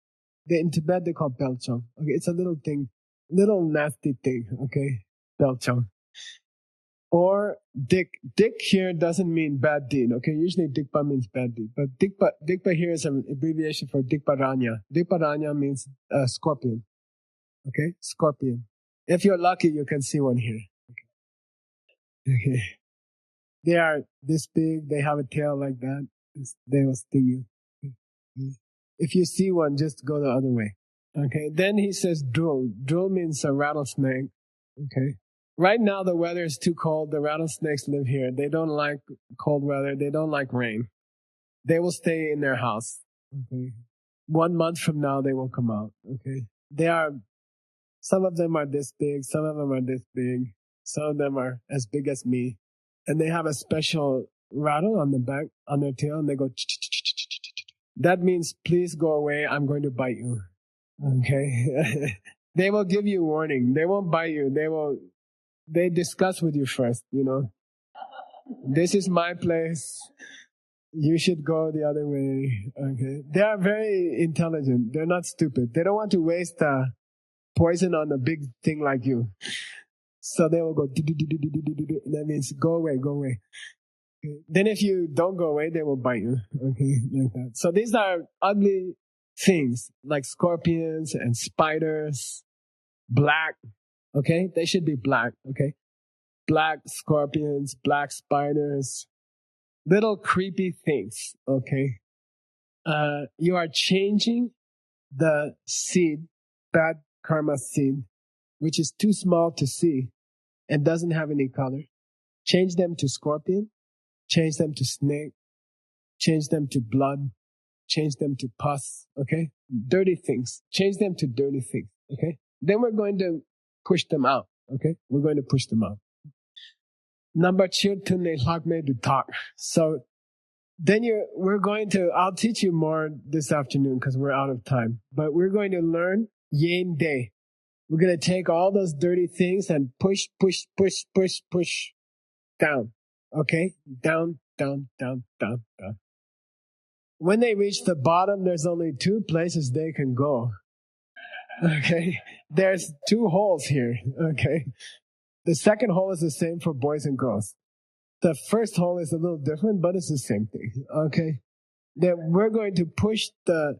Speaker 1: In Tibet, they call belchong. Okay, it's a little thing, little nasty thing. Okay, belchong. Or dik. Dik here doesn't mean bad deed. Okay, usually dikpa means bad deed, but dikpa here is an abbreviation for dikparanya. Dikparanya means scorpion. Okay, scorpion. If you're lucky, you can see one here. Okay. They are this big. They have a tail like that. They will sting you. If you see one, just go the other way. Okay. Then he says drool. Drool means a rattlesnake. Okay. Right now the weather is too cold. The rattlesnakes live here. They don't like cold weather. They don't like rain. They will stay in their house. Okay. 1 month from now they will come out. Okay. Some of them are this big. Some of them are this big. Some of them are as big as me. And they have a special rattle on the back, on their tail, and they go. That means, please go away. I'm going to bite you. Okay. They will give you warning. They won't bite you. They discuss with you first, you know. This is my place. You should go the other way. Okay. They are very intelligent. They're not stupid. They don't want to waste poison on a big thing like you. So they will go. That means go away, go away. Then if you don't go away, they will bite you. Okay, like that. So these are ugly things like scorpions and spiders, black. Okay, they should be black. Okay, black scorpions, black spiders, little creepy things. Okay, you are changing the seed, bad karma seed, which is too small to see and doesn't have any color. Change them to scorpion. Change them to snake, change them to blood, change them to pus, okay? Dirty things. Change them to dirty things, okay? Then we're going to push them out, okay? We're going to push them out. Number 2, to talk. So then I'll teach you more this afternoon because we're out of time. But we're going to learn yin day. We're going to take all those dirty things and push down. Okay? Down. When they reach the bottom, there's only 2 places they can go. Okay? There's 2 holes here. Okay? The second hole is the same for boys and girls. The first hole is a little different, but it's the same thing. Okay? Then we're going to push the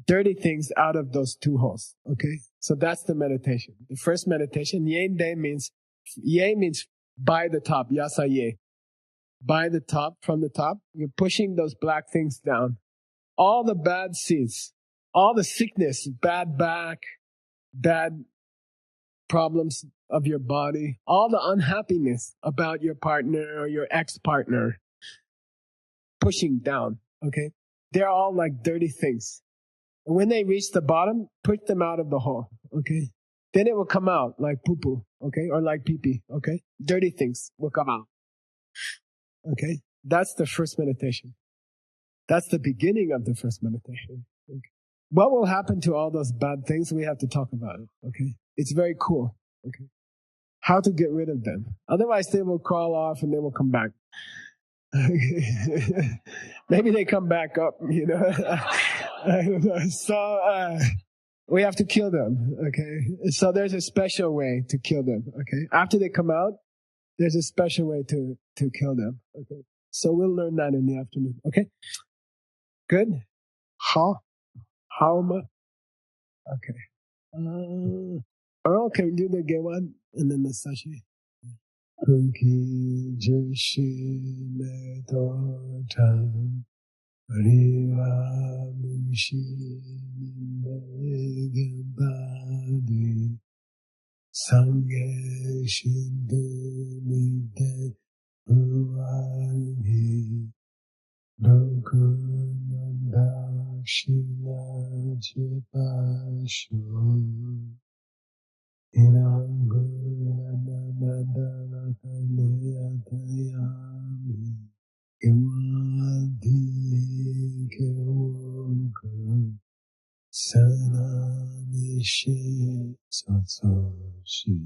Speaker 1: dirty things out of those 2 holes. Okay? So that's the meditation. The first meditation, yin day means by the top, yasa ye. By the top, from the top, you're pushing those black things down. All the bad seeds, all the sickness, bad back, bad problems of your body, all the unhappiness about your partner or your ex-partner, pushing down, okay? They're all like dirty things. And when they reach the bottom, push them out of the hole, okay? Then it will come out like poo-poo, okay? Or like pee-pee, okay? Dirty things will come out. Okay? That's the first meditation. That's the beginning of the first meditation. Okay? What will happen to all those bad things? We have to talk about it, okay? It's very cool, okay? How to get rid of them. Otherwise, they will crawl off and they will come back. Maybe they come back up, you know? I don't know. So, we have to kill them, okay? So there's a special way to kill them, okay? After they come out, there's a special way to kill them, okay? So we'll learn that in the afternoon, okay? Good? How much? Okay. Earl, can we do the gay one? And then the sashi? Sangye Shindu Nide Uwani Dokunanda Shila Jipasho Inangula Namadana Kaneyatayami Iwadi Kewonko Sanamishe Sotsoshi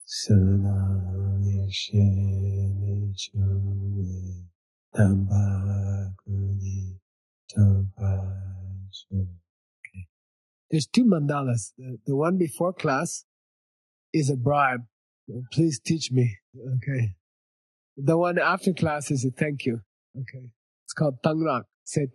Speaker 1: Sanamishe Nichue Tambakuni Topasho. Okay. There's two mandalas. The one before class is a bribe. Please teach me. Okay. The one after class is a thank you. Okay. It's called Tangrak. Say Tang.